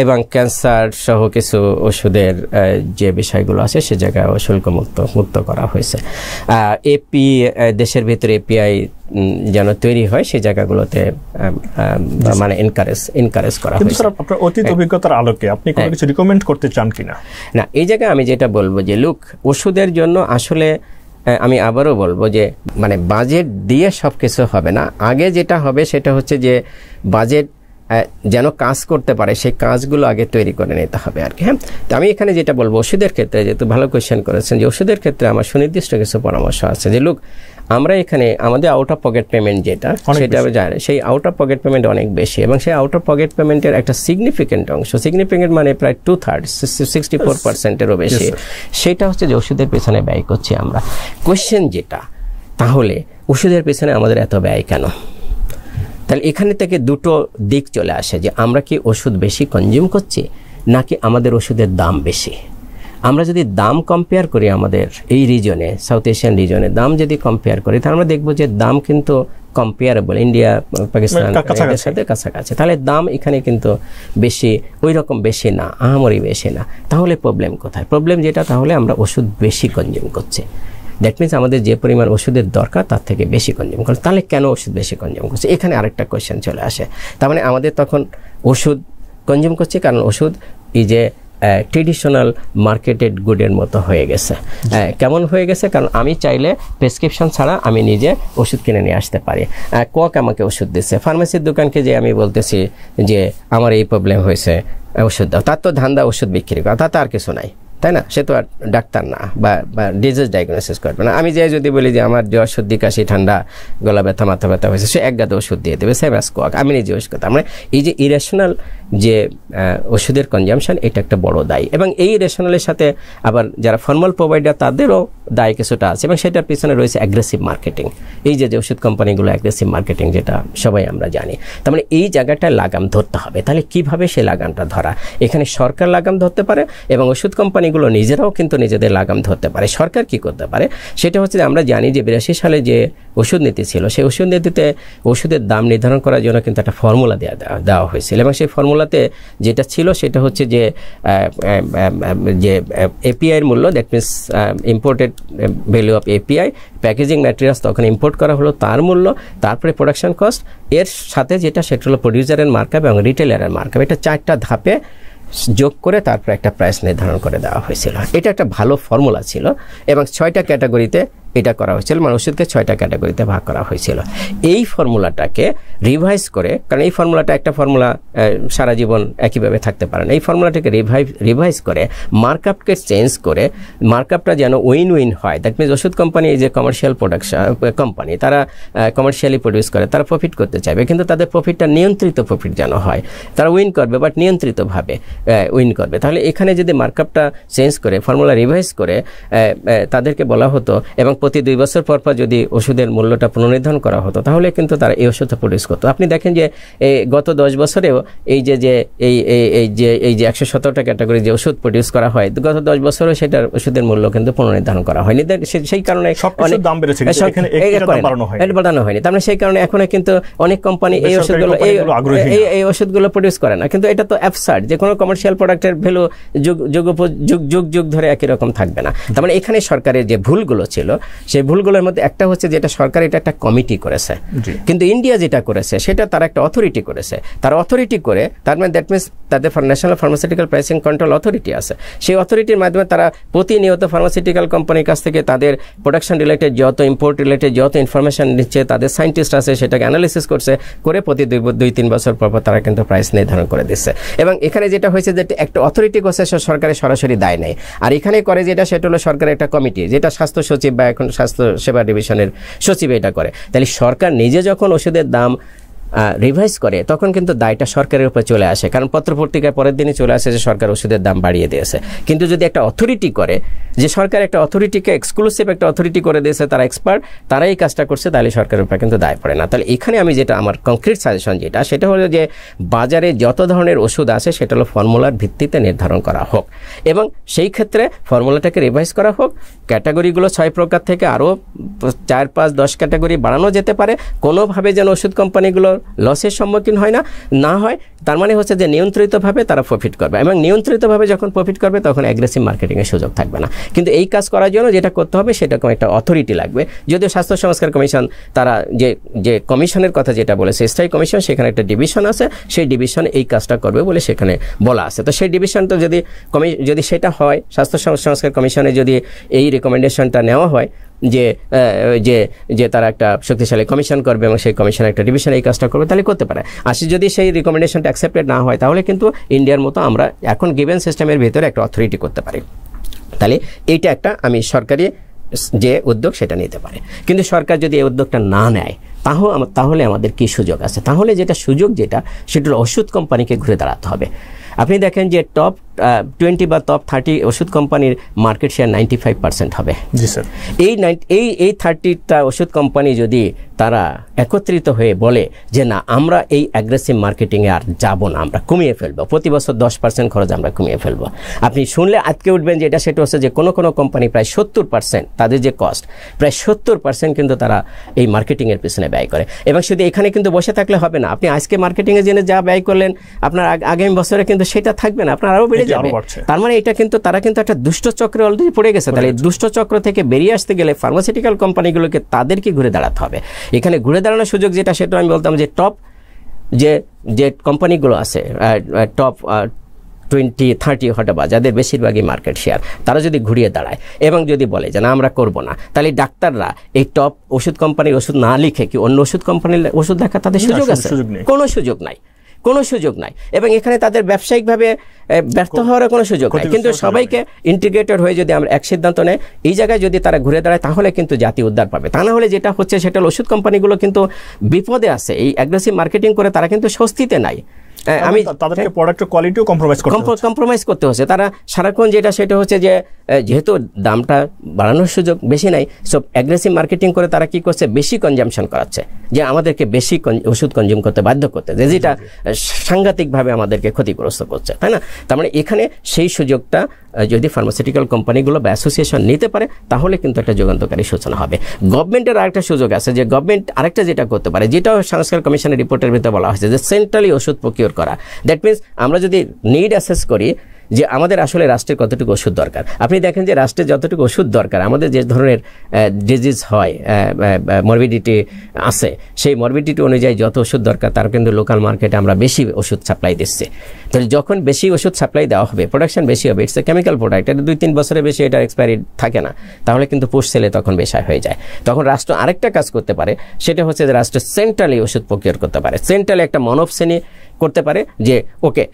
এবং ক্যান্সার সহ কিছু ওষুধের যে বিষয়গুলো আছে সে জায়গায় শুল্ক মুক্ত করা হয়েছে। দেশের ভিতরে এপিআই যেন তৈরি হয় সেই জায়গাগুলোতে মানে এনকারেজ করা হয়েছে। আপনার অতীত অভিজ্ঞতার আলোকে আপনি কোনো কিছু রিকমেন্ড করতে চান কিনা? না, এই জায়গায় আমি যেটা বলবো যে ওষুধের জন্য আসলে আমি আবারও বলবো যে মানে বাজেট দিয়ে সব কিছু হবে না। আগে যেটা হবে সেটা হচ্ছে যে বাজেট যেন কাজ করতে পারে সেই কাজগুলো আগে তৈরি করে নিতে হবে আর কি। হ্যাঁ, তো আমি এখানে যেটা বলবো ওষুধের ক্ষেত্রে, যেহেতু ভালো কোয়েশ্চেন করেছেন, যে ওষুধের ক্ষেত্রে আমার সুনির্দিষ্ট কিছু পরামর্শ আছে। যে আমরা এখানে আমাদের আউট অফ পকেট পেমেন্ট যেটা, সেটা জানি সেই আউট অফ পকেট পেমেন্ট অনেক বেশি, এবং সেই আউট অফ পকেট পেমেন্টের একটা সিগনিফিকেন্ট অংশ, সিগনিফিকেন্ট মানে প্রায় 2/3 64%-এরও বেশি, সেটা হচ্ছে যে ওষুধের পেছনে ব্যয় করছি আমরা। কোয়েশ্চেন যেটা, তাহলে ওষুধের পেছনে আমাদের এত ব্যয় কেন? তাহলে এখানে থেকে দুটো দিক চলে আসে, যে আমরা কি ওষুধ বেশি কনজিউম করছি নাকি আমাদের ওষুধের দাম বেশি। আমরা যদি দাম কম্পেয়ার করি আমাদের এই রিজনে, সাউথ এশিয়ান রিজনে দাম যদি কম্পেয়ার করি, তাহলে আমরা দেখবো যে দাম কিন্তু কম্পেয়ারেবল, ইন্ডিয়া পাকিস্তানের সাথে কাছাকাছি। তাহলে দাম এখানে কিন্তু বেশি, ওই রকম বেশি না, আহামরি বেশি না। তাহলে প্রবলেম কোথায়? প্রবলেম যেটা, তাহলে আমরা ওষুধ বেশি কনজিউম করছি। দ্যাট মিনস আমাদের যে পরিমাণ ওষুধের দরকার তার থেকে বেশি কনজিউম করছে। তাহলে কেন ওষুধ বেশি কনজিউম করছে? এখানে আরেকটা কোয়েশ্চেন চলে আসে। তার মানে আমাদের তখন ওষুধ কনজিউম করছে কারণ ওষুধ এই যে ট্রেডিশনাল মার্কেটেড গুডের মতো হয়ে গেছে। কেমন হয়ে গেছে? কারণ আমি চাইলে প্রেসক্রিপশন ছাড়া আমি নিজে ওষুধ কিনে নিয়ে আসতে পারি। কক আমাকে ওষুধ দিচ্ছে, ফার্মেসির দোকানকে যে আমি বলতেছি যে আমার এই প্রবলেম হয়েছে, ওষুধ দাও, তার তো ধান্দা ওষুধ বিক্রি করা, তাতে আর কিছু নাই, তাই না? সে তো আর ডাক্তার না বা ডিজিজ ডায়াগনোসিস করবে না। আমি যদি বলি যে আমার জ্বর, সর্দি, কাশি, ঠান্ডা, গলা ব্যথা, মাথা ব্যথা হয়েছে, সে এক গাদা ওষুধ দিয়ে দেবে, সেম অ্যাজ কক। আমি নিজে ওষুধ করতাম। মানে এই যে ইরেশনাল যে ওষুধের কনজামশন, এটা একটা বড় দায়ী। এবং এই ইরেশনালের সাথে আবার যারা ফর্মাল প্রোভাইডার তাদেরও দায় কিছুটা আছে, এবং সেটার পিছনে রয়েছে অ্যাগ্রেসিভ মার্কেটিং। এই যে ওষুধ কোম্পানিগুলো অ্যাগ্রেসিভ মার্কেটিং, যেটা সবাই আমরা জানি। তার মানে এই জায়গাটায় লাগাম ধরতে হবে। তাহলে কিভাবে সেই লাগামটা ধরা? এখানে সরকার লাগাম ধরতে পারে এবং ওষুধ কোম্পানিগুলো নিজেরাও কিন্তু নিজেদের লাগাম ধরতে পারে। সরকার কি করতে পারে? সেটা হচ্ছে যে আমরা জানি যে 82 সালে যে ওষুধ নীতি ছিল, সেই ওষুধ নীতিতে ওষুধের দাম নির্ধারণ করার জন্য কিন্তু একটা ফর্মুলা দেওয়া হয়েছিল, এবং সেই ফর্মুলাতে যেটা ছিল সেটা হচ্ছে যে এপিআইয়ের মূল্য, that means imported value of API, packaging materials তখন ইম্পোর্ট করা হলো, তার মূল্য, তারপরে প্রোডাকশন কস্ট, এর সাথে যেটা সেটা হলো প্রডিউসারের মার্কআপ এবং রিটেলারের মার্কআপ। এটা 4টা ধাপে যোগ করে তারপরে একটা প্রাইস নির্ধারণ করে দেওয়া হয়েছিল। এটা একটা ভালো ফর্মুলা ছিল, এবং 6টা ক্যাটাগরিতে এটা করা হয়েছিল, মানে ওষুধকে 6টা ক্যাটাগরিতে ভাগ করা হয়েছিল। এই ফর্মুলাটাকে রিভাইজ করে, কারণ এই ফর্মুলাটা একটা ফর্মুলা সারা জীবন একইভাবে থাকতে পারে না, এই ফর্মুলাটাকে রিভাইজ করে মার্কআপকে চেঞ্জ করে মার্কআপটা যেন উইন উইন হয়। দ্যাট মিনস ওষুধ কোম্পানি যে কমার্শিয়াল প্রোডাকশন কোম্পানি, তারা কমার্শিয়ালি প্রডিউস করে, তারা প্রফিট করতে চাইবে, কিন্তু তাদের প্রফিটটা নিয়ন্ত্রিত প্রফিট যেন হয়। তারা উইন করবে বাট নিয়ন্ত্রিতভাবে উইন করবে। তাহলে এখানে যদি মার্কআপটা চেঞ্জ করে ফর্মুলা রিভাইজ করে তাদেরকে বলা হতো এবং প্রতি 2 বছর পর পর যদি ওষুধের মূল্যটা পুনর্নির্ধারণ করা হতো, তাহলে কিন্তু তারা এই ওষুধটা প্রডিউস করতো। আপনি দেখেন যে গত 10 বছরেও এই যে 117টা ক্যাটাগরি যে ওষুধ প্রডিউস করা হয়, গত 10 বছরও সেটার ওষুধের মূল্য কিন্তু পুনর্নির্ধারণ করা হয়নি। সেই কারণে দাম বেড়েছে, বাড়ানো হয়নি। তার মানে সেই কারণে এখন কিন্তু অনেক কোম্পানি এই ওষুধগুলো প্রডিউস করে না। কিন্তু এটা তো অ্যাবসার্ড যে কোনো কমার্শিয়াল প্রোডাক্টের ভ্যালু যুগ ধরে একই রকম থাকবে না। তার মানে এখানে সরকারের যে ভুলগুলো ছিল, সেই ভুলগুলোর মধ্যে একটা হচ্ছে যেটা সরকার এটা একটা কমিটি করেছে, কিন্তু ইন্ডিয়া যেটা করেছে সেটা তারা একটা অথরিটি করেছে। তারা অথরিটি করে, তার মানে দ্যাট মিনস তাদের national pharmaceutical pricing control authority আছে। সেই অথরিটির মাধ্যমে তারা প্রতিনিয়ত ফার্মাসিউটিক্যাল কোম্পানির কাছ থেকে তাদের প্রোডাকশন রিলেটেড যত, ইম্পোর্ট রিলেটেড যত ইনফরমেশন নিচ্ছে, তাদের সায়েন্টিস্ট আছে সেটাকে অ্যানালিসিস করছে, করে প্রতি 2-3 বছর পর তারা কিন্তু প্রাইস নির্ধারণ করে দিচ্ছে। এবং এখানে যেটা হয়েছে যে একটা অথরিটি করছে, সরকারের সরাসরি দায় নেই। আর এখানে করে যেটা সেটা হলো সরকারের একটা কমিটি, যেটা স্বাস্থ্য সচিব বা এখন স্বাস্থ্য সেবা ডিভিশনের সচিব এটা করে। তাহলে সরকার নিজে যখন ওষুধের দাম রিভাইজ করে তখন কিন্তু দায়টা সরকারের উপর চলে আসে, কারণ পত্রপত্রিকায় পরের দিনই চলে আসে যে সরকার ওষুধের দাম বাড়িয়ে দিয়েছে। কিন্তু যদি একটা অথরিটি করে, যে সরকার একটা অথরিটিকে এক্সক্লুসিভ একটা অথরিটি করে দিয়েছে, তারা এক্সপার্ট, তারা এই কাজটা করছে, তাহলে সরকারের উপর কিন্তু দায় পড়ে না। তাহলে এখানে আমি যেটা আমার কংক্রিট সাজেশন সেটা হলো যে বাজারে যত ধরনের ওষুধ আছে সেটা হলো ফর্মুলার ভিত্তিতে নির্ধারণ করা হোক, এবং সেই ক্ষেত্রে ফর্মুলাটাকে রিভাইজ করা হোক। ক্যাটাগরিগুলো 6 প্রকার থেকে আরও 4, 5, 10 ক্যাটাগরি বাড়ানো যেতে পারে, কোনোভাবে যেন ওষুধ কোম্পানিগুলো লসের সম্মুখীন না হয়। তার মানে হচ্ছে যে নিয়ন্ত্রিতভাবে তারা প্রফিট করবে, এবং নিয়ন্ত্রিতভাবে যখন প্রফিট করবে তখন অ্যাগ্রেসিভ মার্কেটিংয়ের সুযোগ থাকবে না। কিন্তু এই কাজ করার জন্য যেটা করতে হবে সেরকম একটা অথরিটি লাগবে। যদিও স্বাস্থ্য সংস্কার কমিশন তারা যে কমিশনের কথা যেটা বলেছে, স্থায়ী কমিশন, সেখানে একটা ডিভিশন আছে, সেই ডিভিশন এই কাজটা করবে বলে সেখানে বলা আছে। তো সেই ডিভিশন তো যদি সেটা হয়, স্বাস্থ্য সংস্কার কমিশনে যদি এই রেকমেন্ডেশনটা নেওয়া হয় যে তারা একটা শক্তিশালী কমিশন করবে এবং সেই কমিশন একটা ডিভিশন এই কাজটা করবে, তাহলে করতে পারে। আর যদি সেই রিকমেন্ডেশনটা অ্যাকসেপ্টেড না হয়, তাহলে কিন্তু ইন্ডিয়ার মতো আমরা এখন গিভেন সিস্টেমের ভিতরে একটা অথরিটি করতে পারি। তাহলে এইটা একটা আমি সরকারি যে উদ্যোগ সেটা নিতে পারে। কিন্তু সরকার যদি এই উদ্যোগটা না নেয়, তাহলে আমাদের কি সুযোগ আছে? তাহলে সুযোগ সেটা ওষুধ কোম্পানিকে ঘুরে দাঁড়াতে হবে। আপনি দেখেন যে টপ 20 বা টপ 30 ওষুধ কোম্পানির মার্কেট শেয়ার 95% হবে। জি স্যার। এই 30টা ওষুধ কোম্পানি যদি তারা একত্রিত হয়ে বলে যে না, আমরা এই অ্যাগ্রেসিভ মার্কেটিংয়ে আর যাব না, আমরা কমিয়ে ফেলবো, প্রতি বছর 10% খরচ আমরা কমিয়ে ফেলবো। আপনি শুনলে আজকে উঠবেন যে সেটা হচ্ছে যে কোনো কোম্পানি প্রায় 70% তাদের যে কস্ট, প্রায় 70% কিন্তু তারা এই মার্কেটিংয়ের পিছনে ব্যয় করে। এবং শুধু এখানে কিন্তু বসে থাকলে হবে না। আপনি আজকে মার্কেটিংয়ে জেনে যা ব্যয় করলেন, আপনার আগামী বছরে কিন্তু সেটা থাকবে না, আপনার আরও বেড়ে যাবে। তার মানে তারা কিন্তু একটা দুষ্ট চক্রে অলরেডি পড়ে গেছে। তাহলে দুষ্ট চক্র থেকে বেরিয়ে আসতে গেলে ফার্মাসিউটিক্যাল কোম্পানিগুলোকে তাদেরকে ঘুরে দাঁড়াতে হবে। এখানে ঘুরে দাঁড়ানোর সুযোগ সেটা আমি বলতাম যে টপ যে কোম্পানিগুলো আছে, টপ 20-30 হয়তো বা যাদের বেশিরভাগই মার্কেট শেয়ার, তারা যদি ঘুরিয়ে দাঁড়ায় এবং যদি বলে যে না আমরা করবো না, তাহলে ডাক্তাররা এই টপ ওষুধ কোম্পানির ওষুধ না লিখে কি অন্য ওষুধ কোম্পানির ওষুধ লেখা তাদের সুযোগ আছে? কোনো সুযোগ নাই। এবং এখানে তাদের ব্যবসায়িকভাবে ব্যর্থ হওয়ার কোনো সুযোগ নাই। কিন্তু সবাইকে ইন্টিগ্রেটেড হয়ে যদি আমরা এক সিদ্ধান্ত নেই, এই জায়গায় যদি তারা ঘুরে দাঁড়ায়, তাহলে কিন্তু জাতি উদ্ধার পাবে। তা না হলে যেটা হচ্ছে সেটা ওষুধ কোম্পানিগুলো কিন্তু বিপদে আছে। এই অ্যাগ্রেসিভ মার্কেটিং করে তারা কিন্তু স্বস্তিতে নাই। তাদেরকে প্রোডাক্টের কোয়ালিটিও কম্প্রোমাইজ করতে হচ্ছে। তারা সারাক্ষণ সেটা হচ্ছে যে যেহেতু দামটা বাড়ানোর সুযোগ বেশি নাই, সব অ্যাগ্রেসিভ মার্কেটিং করে তারা কি করছে, বেশি কনজামশন করাচ্ছে, যে আমাদেরকে বেশি ওষুধ কনজিউম করতে বাধ্য করতে, যেটা সাংঘাতিকভাবে আমাদেরকে ক্ষতিগ্রস্ত করছে, তাই না? তার মানে এখানে সেই সুযোগটা যদি ফার্মাসিউটিক্যাল কোম্পানিগুলো বা অ্যাসোসিয়েশন নিতে পারে, তাহলে কিন্তু একটা যুগান্তকারী সূচনা হবে। গভর্নমেন্টের আরেকটা সুযোগ আছে, যে গভর্নমেন্ট আরেকটা যেটা করতে পারে, যেটাও সংস্কার কমিশনের রিপোর্টের ভিতরে বলা হয়েছে, যে সেন্ট্রালি ওষুধ প্রকিউর করা। দ্যাট মিনস আমরা যদি নিড অ্যাসেস করি যে আমাদের আসলে রাষ্ট্রের কতটুকু ওষুধ দরকার। আপনি দেখেন যে রাষ্ট্রের যতটুকু ওষুধ দরকার, আমাদের যে ধরনের ডিজিজ হয়, মরবিডিটি আছে, সেই মরবিডিটি অনুযায়ী যত ওষুধ দরকার তার কিন্তু লোকাল মার্কেটে আমরা বেশি ওষুধ সাপ্লাই দিচ্ছি। তাহলে যখন বেশি ওষুধ সাপ্লাই দেওয়া হবে, প্রোডাকশন বেশি হবে, ইটস এ কেমিক্যাল প্রোডাক্ট, এটা 2-3 বছরের বেশি এটা এক্সপায়ারি থাকে না, তাহলে কিন্তু পোস্ট সেলে তখন বেশায় হয়ে যায়। তখন রাষ্ট্র আরেকটা কাজ করতে পারে, সেটা হচ্ছে যে রাষ্ট্র সেন্ট্রালি ওষুধ প্রকিউর করতে পারে, সেন্ট্রালি একটা মনব শ্রেণী করতে পারে যে ওকে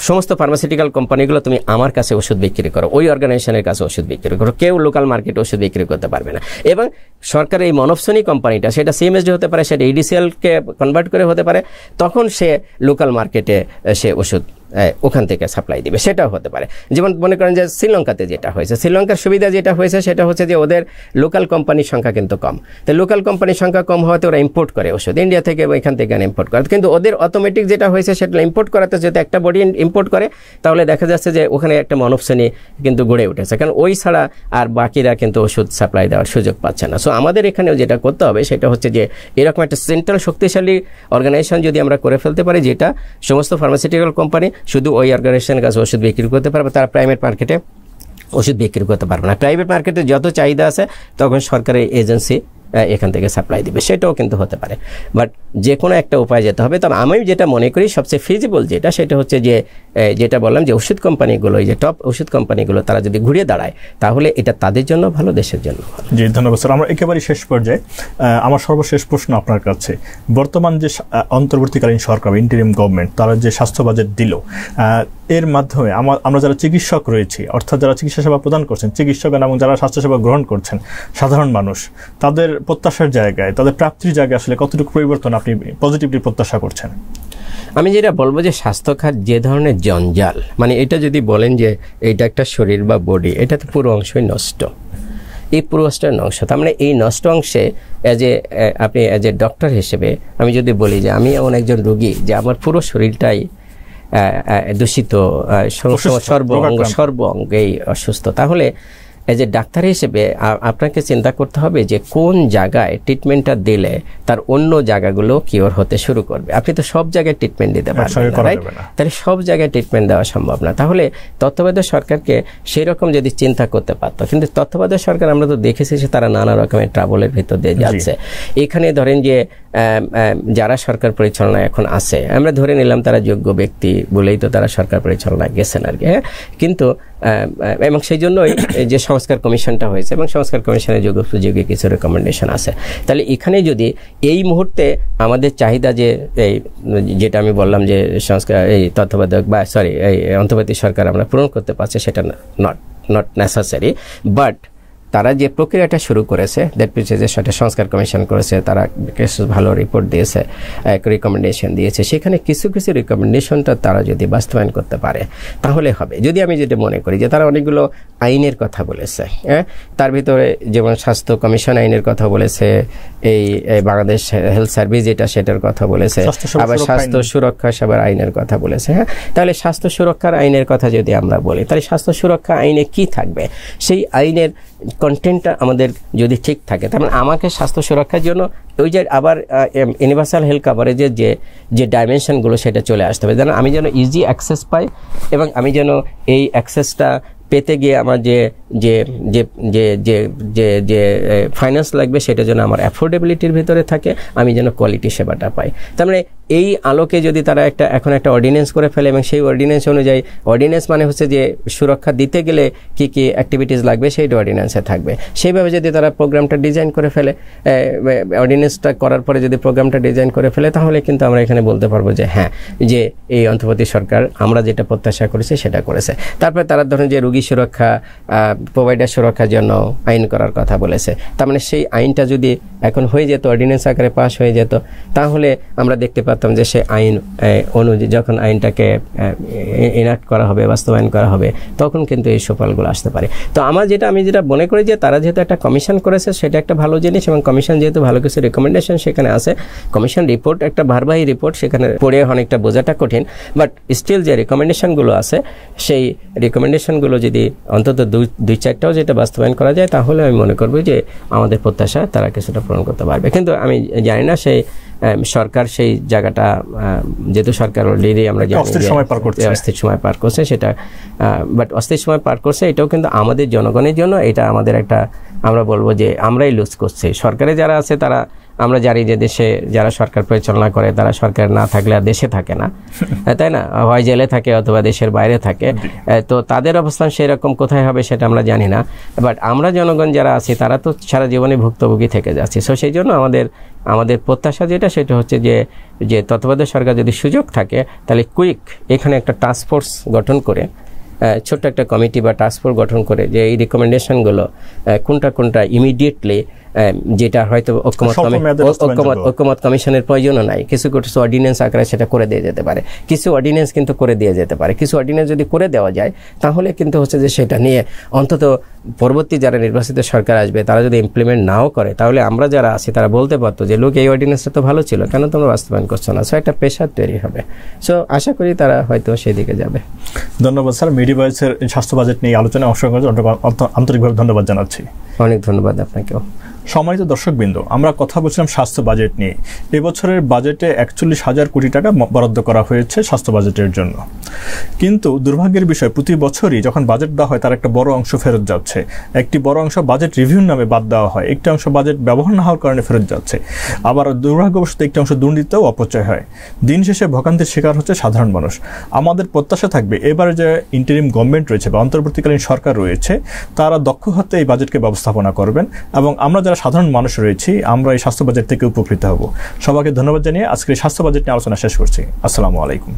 সমস্ত ফার্মাসিউটিক্যাল কোম্পানিগুলো তুমি আমার কাছে ওষুধ বিক্রি করো, ওই অর্গানাইজেশনের কাছে ওষুধ বিক্রি করো, কেউ লোকাল মার্কেটে ওষুধ বিক্রি করতে পারবে না। এবং সরকারের এই মনবশ্রেণী কোম্পানিটা, সেটা সিএমএসডি হতে পারে, সেটা ইডিসিএলকে কনভার্ট করে হতে পারে, তখন সে লোকাল মার্কেটে সে ওষুধ ওখান থেকে সাপ্লাই দিবে, সেটাও হতে পারে। যেমন মনে করেন যে শ্রীলঙ্কাতে যেটা হয়েছে, শ্রীলঙ্কার সুবিধা যেটা হয়েছে সেটা হচ্ছে যে ওদের লোকাল কোম্পানির সংখ্যা কিন্তু কম। তো লোকাল কোম্পানির সংখ্যা কম হওয়াতে ওরা ইম্পোর্ট করে ওষুধ ইন্ডিয়া থেকে, এখান থেকে ইম্পোর্ট করে, কিন্তু ওদের অটোমেটিক যেটা হয়েছে সেটা ইম্পোর্ট করাতে যদি একটা বডি ইম্পোর্ট করে, তাহলে দেখা যাচ্ছে যে ওখানে একটা মানব শ্রেণী কিন্তু গড়ে উঠেছে, কারণ ওই ছাড়া আর বাকিরা কিন্তু ওষুধ সাপ্লাই দেওয়ার সুযোগ পাচ্ছে না। সো আমাদের এখানেও যেটা করতে হবে সেটা হচ্ছে যে এরকম একটা সেন্ট্রাল শক্তিশালী অর্গানাইজেশন যদি আমরা করে ফেলতে পারি, যেটা সমস্ত ফার্মাসিউটিক্যাল কোম্পানি শুধু ওই অর্গানাইজেশনের কাছে ওষুধ বিক্রি করতে পারবে, তারা প্রাইভেট মার্কেটে ওষুধ বিক্রি করতে পারবে না। প্রাইভেট মার্কেটে যত চাহিদা আছে তখন সরকারি এজেন্সি এখান থেকে সাপ্লাই দিবে, সেটাও কিন্তু হতে পারে। বাট যে কোনো একটা উপায় যেতে হবে। তবে আমি যেটা মনে করি সবচেয়ে ফিজিবল যেটা, সেটা হচ্ছে যে যেটা বললাম যে ওষুধ কোম্পানিগুলো, এই যে টপ ওষুধ কোম্পানিগুলো, তারা যদি ঘুরে দাঁড়ায় তাহলে এটা তাদের জন্য ভালো, দেশের জন্য ভালো। জি, ধন্যবাদ স্যার। আমরা একেবারে শেষ পর্যায়ে আমার সর্বশেষ প্রশ্ন আপনার কাছে, বর্তমান যে অন্তর্বর্তীকালীন সরকার, ইন্টারিম গভর্নমেন্ট, তারা যে স্বাস্থ্য বাজেট দিল, এর মাধ্যমে আমরা যারা চিকিৎসক রয়েছি, অর্থাৎ যারা চিকিৎসা সেবা প্রদান করছেন, চিকিৎসকগণ এবং যারা স্বাস্থ্যসেবা গ্রহণ করছেন, সাধারণ মানুষ, তাদের প্রত্যাশার জায়গায়, তাদের প্রাপ্তির জায়গায় আসলে কতটুকু পরিবর্তন আপনি পজিটিভলি প্রত্যাশা করছেন? আমি যেটা বলবো যে স্বাস্থ্যখাত যে ধরনের জঞ্জাল, মানে এটা যদি বলেন যে এটা একটা শরীর বা বডি, এটা তো পুরো অংশই নষ্ট, এই পুরো অংশ। তার মানে এই নষ্ট অংশে আপনি অ্যাজ এ ডক্টর হিসেবে আমি যদি বলি যে আমি এমন একজন রোগী যে আমার পুরো শরীরটাই দূষিত, সর্ব অঙ্গেই অসুস্থ, তাহলে এজ এ ডাক্তার হিসেবে আপনাকে চিন্তা করতে হবে যে কোন জায়গায় ট্রিটমেন্টটা দিলে তার অন্য জায়গাগুলো কিওর হতে শুরু করবে। আপনি তো সব জায়গায় ট্রিটমেন্ট দিতে পারবেন না, রাইট? তাহলে সব জায়গায় ট্রিটমেন্ট দেওয়া সম্ভব না। তাহলে তত্ত্বাবধায়ক সরকারকে সেই রকম যদি চিন্তা করতে পারতো, কিন্তু তত্ত্বাবধায়ক সরকার আমরা তো দেখেছি যে তারা নানা রকমের ট্রাবলের ভিতর দিয়ে যাচ্ছে। এখানে ধরেন যে যারা সরকার পরিচালনায় এখন আছে, আমরা ধরে নিলাম তারা যোগ্য ব্যক্তি বলেই তো তারা সরকার পরিচালনায় গেছেন আর কি, হ্যাঁ। কিন্তু এবং সেই জন্যই যে সংস্কার কমিশনটা হয়েছে, এবং সংস্কার কমিশনের যোগ্য কিছু রেকমেন্ডেশন আছে। তাহলে এখানে যদি এই মুহূর্তে আমাদের চাহিদা যে যেটা আমি বললাম যে সংস্কার, এই তত্ত্বাবধায়ক বা এই অন্তর্বর্তী সরকার আমরা পূরণ করতে পারছে, সেটা নট নেসেসারি, বাট তারা যে প্রক্রিয়াটা শুরু করেছে, দ্যাট মিনস যে সেটা সংস্কার কমিশন করেছে, তারা কিছু ভালো রিপোর্ট দিয়েছে, রিকমেন্ডেশন দিয়েছে, সেখানে কিছু রিকমেন্ডেশনটা তারা যদি বাস্তবায়ন করতে পারে তাহলে হবে। যদি আমি যেটা মনে করি যে তারা অনেকগুলো আইনের কথা বলেছে, হ্যাঁ, তার ভিতরে যেমন স্বাস্থ্য কমিশন আইনের কথা বলেছে, এই বাংলাদেশ হেলথ সার্ভিস যেটা সেটার কথা বলেছে, আবার স্বাস্থ্য সুরক্ষা সেবার আইনের কথা বলেছে, হ্যাঁ। তাহলে স্বাস্থ্য সুরক্ষার আইনের কথা যদি আমরা বলি, তাহলে স্বাস্থ্য সুরক্ষা আইনে কি থাকবে, সেই আইনের কন্টেন্টটা আমাদের যদি ঠিক থাকে, তার মানে আমাকে স্বাস্থ্য সুরক্ষার জন্য ওই যে আবার ইউনিভার্সাল হেলথ কাভারেজের যে ডাইমেনশনগুলো সেটা চলে আসতে হবে, যেন আমি যেন ইজি অ্যাক্সেস পাই, এবং আমি যেন এই অ্যাক্সেসটা পেতে গিয়ে আমার যে যে যে যে যে যে যে ফাইন্যান্স লাগবে সেটা যেন আমার অ্যাফোর্ডেবিলিটির ভিতরে থাকে, আমি যেন কোয়ালিটি সেবাটা পাই। তার মানে এই আলোকে যদি তারা এখন একটা অর্ডিন্যান্স করে ফেলে, এবং সেই অর্ডিন্যান্স অনুযায়ী, অর্ডিন্যান্স মানে হচ্ছে যে সুরক্ষা দিতে গেলে কি কি অ্যাক্টিভিটিস লাগবে সেইটা অর্ডিন্যান্সে থাকবে, সেইভাবে যদি তারা প্রোগ্রামটা ডিজাইন করে ফেলে, অর্ডিন্যান্সটা করার পরে যদি প্রোগ্রামটা ডিজাইন করে ফেলে, তাহলে কিন্তু আমরা এখানে বলতে পারবো যে হ্যাঁ, যে এই অন্তর্বর্তী সরকার আমরা যেটা প্রত্যাশা করেছি সেটা করেছে। তারপরে তারা ধরেন যে রোগী সুরক্ষা, প্রোভাইডার সুরক্ষার জন্য আইন করার কথা বলেছে, তার মানে সেই আইনটা যদি এখন হয়ে যেত, অর্ডিন্যান্স আকারে পাস হয়ে যেত, তাহলে আমরা দেখতে পারতাম যে সে আইন অনুযায়ী যখন আইনটাকে এনাক্ট করা হবে, বাস্তবায়ন করা হবে, তখন কিন্তু এই সুফলগুলো আসতে পারে। তো আমি যেটা মনে করি যে তারা যেহেতু একটা কমিশন করেছে সেটা একটা ভালো জিনিস, এবং কমিশন যেহেতু ভালো কিছু রিকমেন্ডেশন সেখানে আছে, কমিশন রিপোর্ট একটা ভারবাহী রিপোর্ট, সেখানে পড়ে অনেকটা বোঝাটা কঠিন, বাট স্টিল যে রিকমেন্ডেশনগুলো আছে সেই রিকমেন্ডেশনগুলো যদি অন্তত দুই চারটাও যেটা বাস্তবায়ন করা যায়, তাহলে আমি মনে করবো যে আমাদের প্রত্যাশা তারা কিছুটা পূরণ করতে পারবে। কিন্তু আমি জানি না সেই সরকার সেই জায়গাটা যেহেতু সরকার অলরেডি আমরা জানি অস্থির সময় পার করছে সেটা বাট অস্থির সময় পার করছে এটাও কিন্তু আমাদের জনগণের জন্য এটা আমাদের একটা আমরা বলবো যে আমরাই লুজ করছি। সরকারে যারা আছে তারা আমরা জানি যে দেশে যারা সরকার পরিচালনা করে তারা সরকার না থাকলে আর দেশে থাকে না, তাই না, হয় জেলে থাকে অথবা দেশের বাইরে থাকে। তো তাদের অবস্থান সেরকম কোথায় হবে সেটা আমরা জানি না, বাট আমরা জনগণ যারা আছি তারা তো সারা জীবনে ভুক্তভোগী থেকে যাচ্ছি। সো সেই জন্য আমাদের প্রত্যাশা যেটা সেটা হচ্ছে যে তত্ত্বাবধায়ক সরকার যদি সুযোগ থাকে তাহলে কুইক এখানে একটা টাস্কফোর্স গঠন করে ছোট্ট একটা কমিটি বা টাস্কফোর্স গঠন করে যে এই রিকমেন্ডেশনগুলো কোনটা ইমিডিয়েটলি যেটা হয়তো ঐক্যমত কমিশনের প্রয়োজনও নাই, কিছু অর্ডিন্যান্স আকারে সেটা করে দিয়ে যেতে পারে, কিছু অর্ডিন্যান্স কিন্তু করে দিয়ে যেতে পারে, কিছু অর্ডিন্যান্স যদি করে দেওয়া যায় তাহলে কিন্তু হচ্ছে যে সেটা নিয়ে অন্তত পরবর্তী যারা নির্বাচিত সরকার আসবে তারা যদি ইমপ্লিমেন্ট নাও করে তাহলে আমরা যারা আছি তারা বলতে পারতো যে লোক এই অর্ডিন্যান্সটা তো ভালো ছিল, কেন তোমরা বাস্তবায়ন করছো না। সো একটা প্রেশার তৈরি হবে। সো আশা করি তারা হয়তো সেই দিকে যাবে। ধন্যবাদ স্যার, মিডিয়া ভয়েসের স্বাস্থ্য বাজেট নিয়ে আলোচনায় অংশগ্রহণ আন্তরিকভাবে ধন্যবাদ জানাচ্ছি। অনেক ধন্যবাদ আপনাকেও। সম্মানিত দর্শকবৃন্দ, আমরা কথা বলছিলাম স্বাস্থ্য বাজেট নিয়ে। এবছরের বাজেটে 41,000 কোটি টাকা বরাদ্দ করা হয়েছে স্বাস্থ্য বাজেটের জন্য, কিন্তু দুর্ভাগ্যের বিষয় প্রতি বছরই যখন বাজেট দেওয়া হয় তার একটা বড় অংশ ফেরত যাচ্ছে, একটি বড় অংশ বাজেট রিভিউর নামে বাদ দেওয়া হয়, একটি অংশ বাজেট ব্যবহার না হওয়ার কারণে ফেরত যাচ্ছে, আবার দুর্ভাগ্যবশত একটি অংশ দুর্নীতিতেও অপচয় হয়। দিন শেষে ভোগান্তির শিকার হচ্ছে সাধারণ মানুষ। আমাদের প্রত্যাশা থাকবে এবারে যে ইন্টারিম গভর্নমেন্ট রয়েছে বা অন্তর্বর্তীকালীন সরকার রয়েছে তারা দক্ষ হাতে এই বাজেটকে ব্যবস্থাপনা করবেন এবং আমরা যারা সাধারণ মানুষ রয়েছি আমরা এই স্বাস্থ্য বাজেট থেকে উপকৃত হব। সবাইকে ধন্যবাদ জানিয়ে আজকের স্বাস্থ্য বাজেট নিয়ে আলোচনা শেষ করছি। আসসালামু আলাইকুম।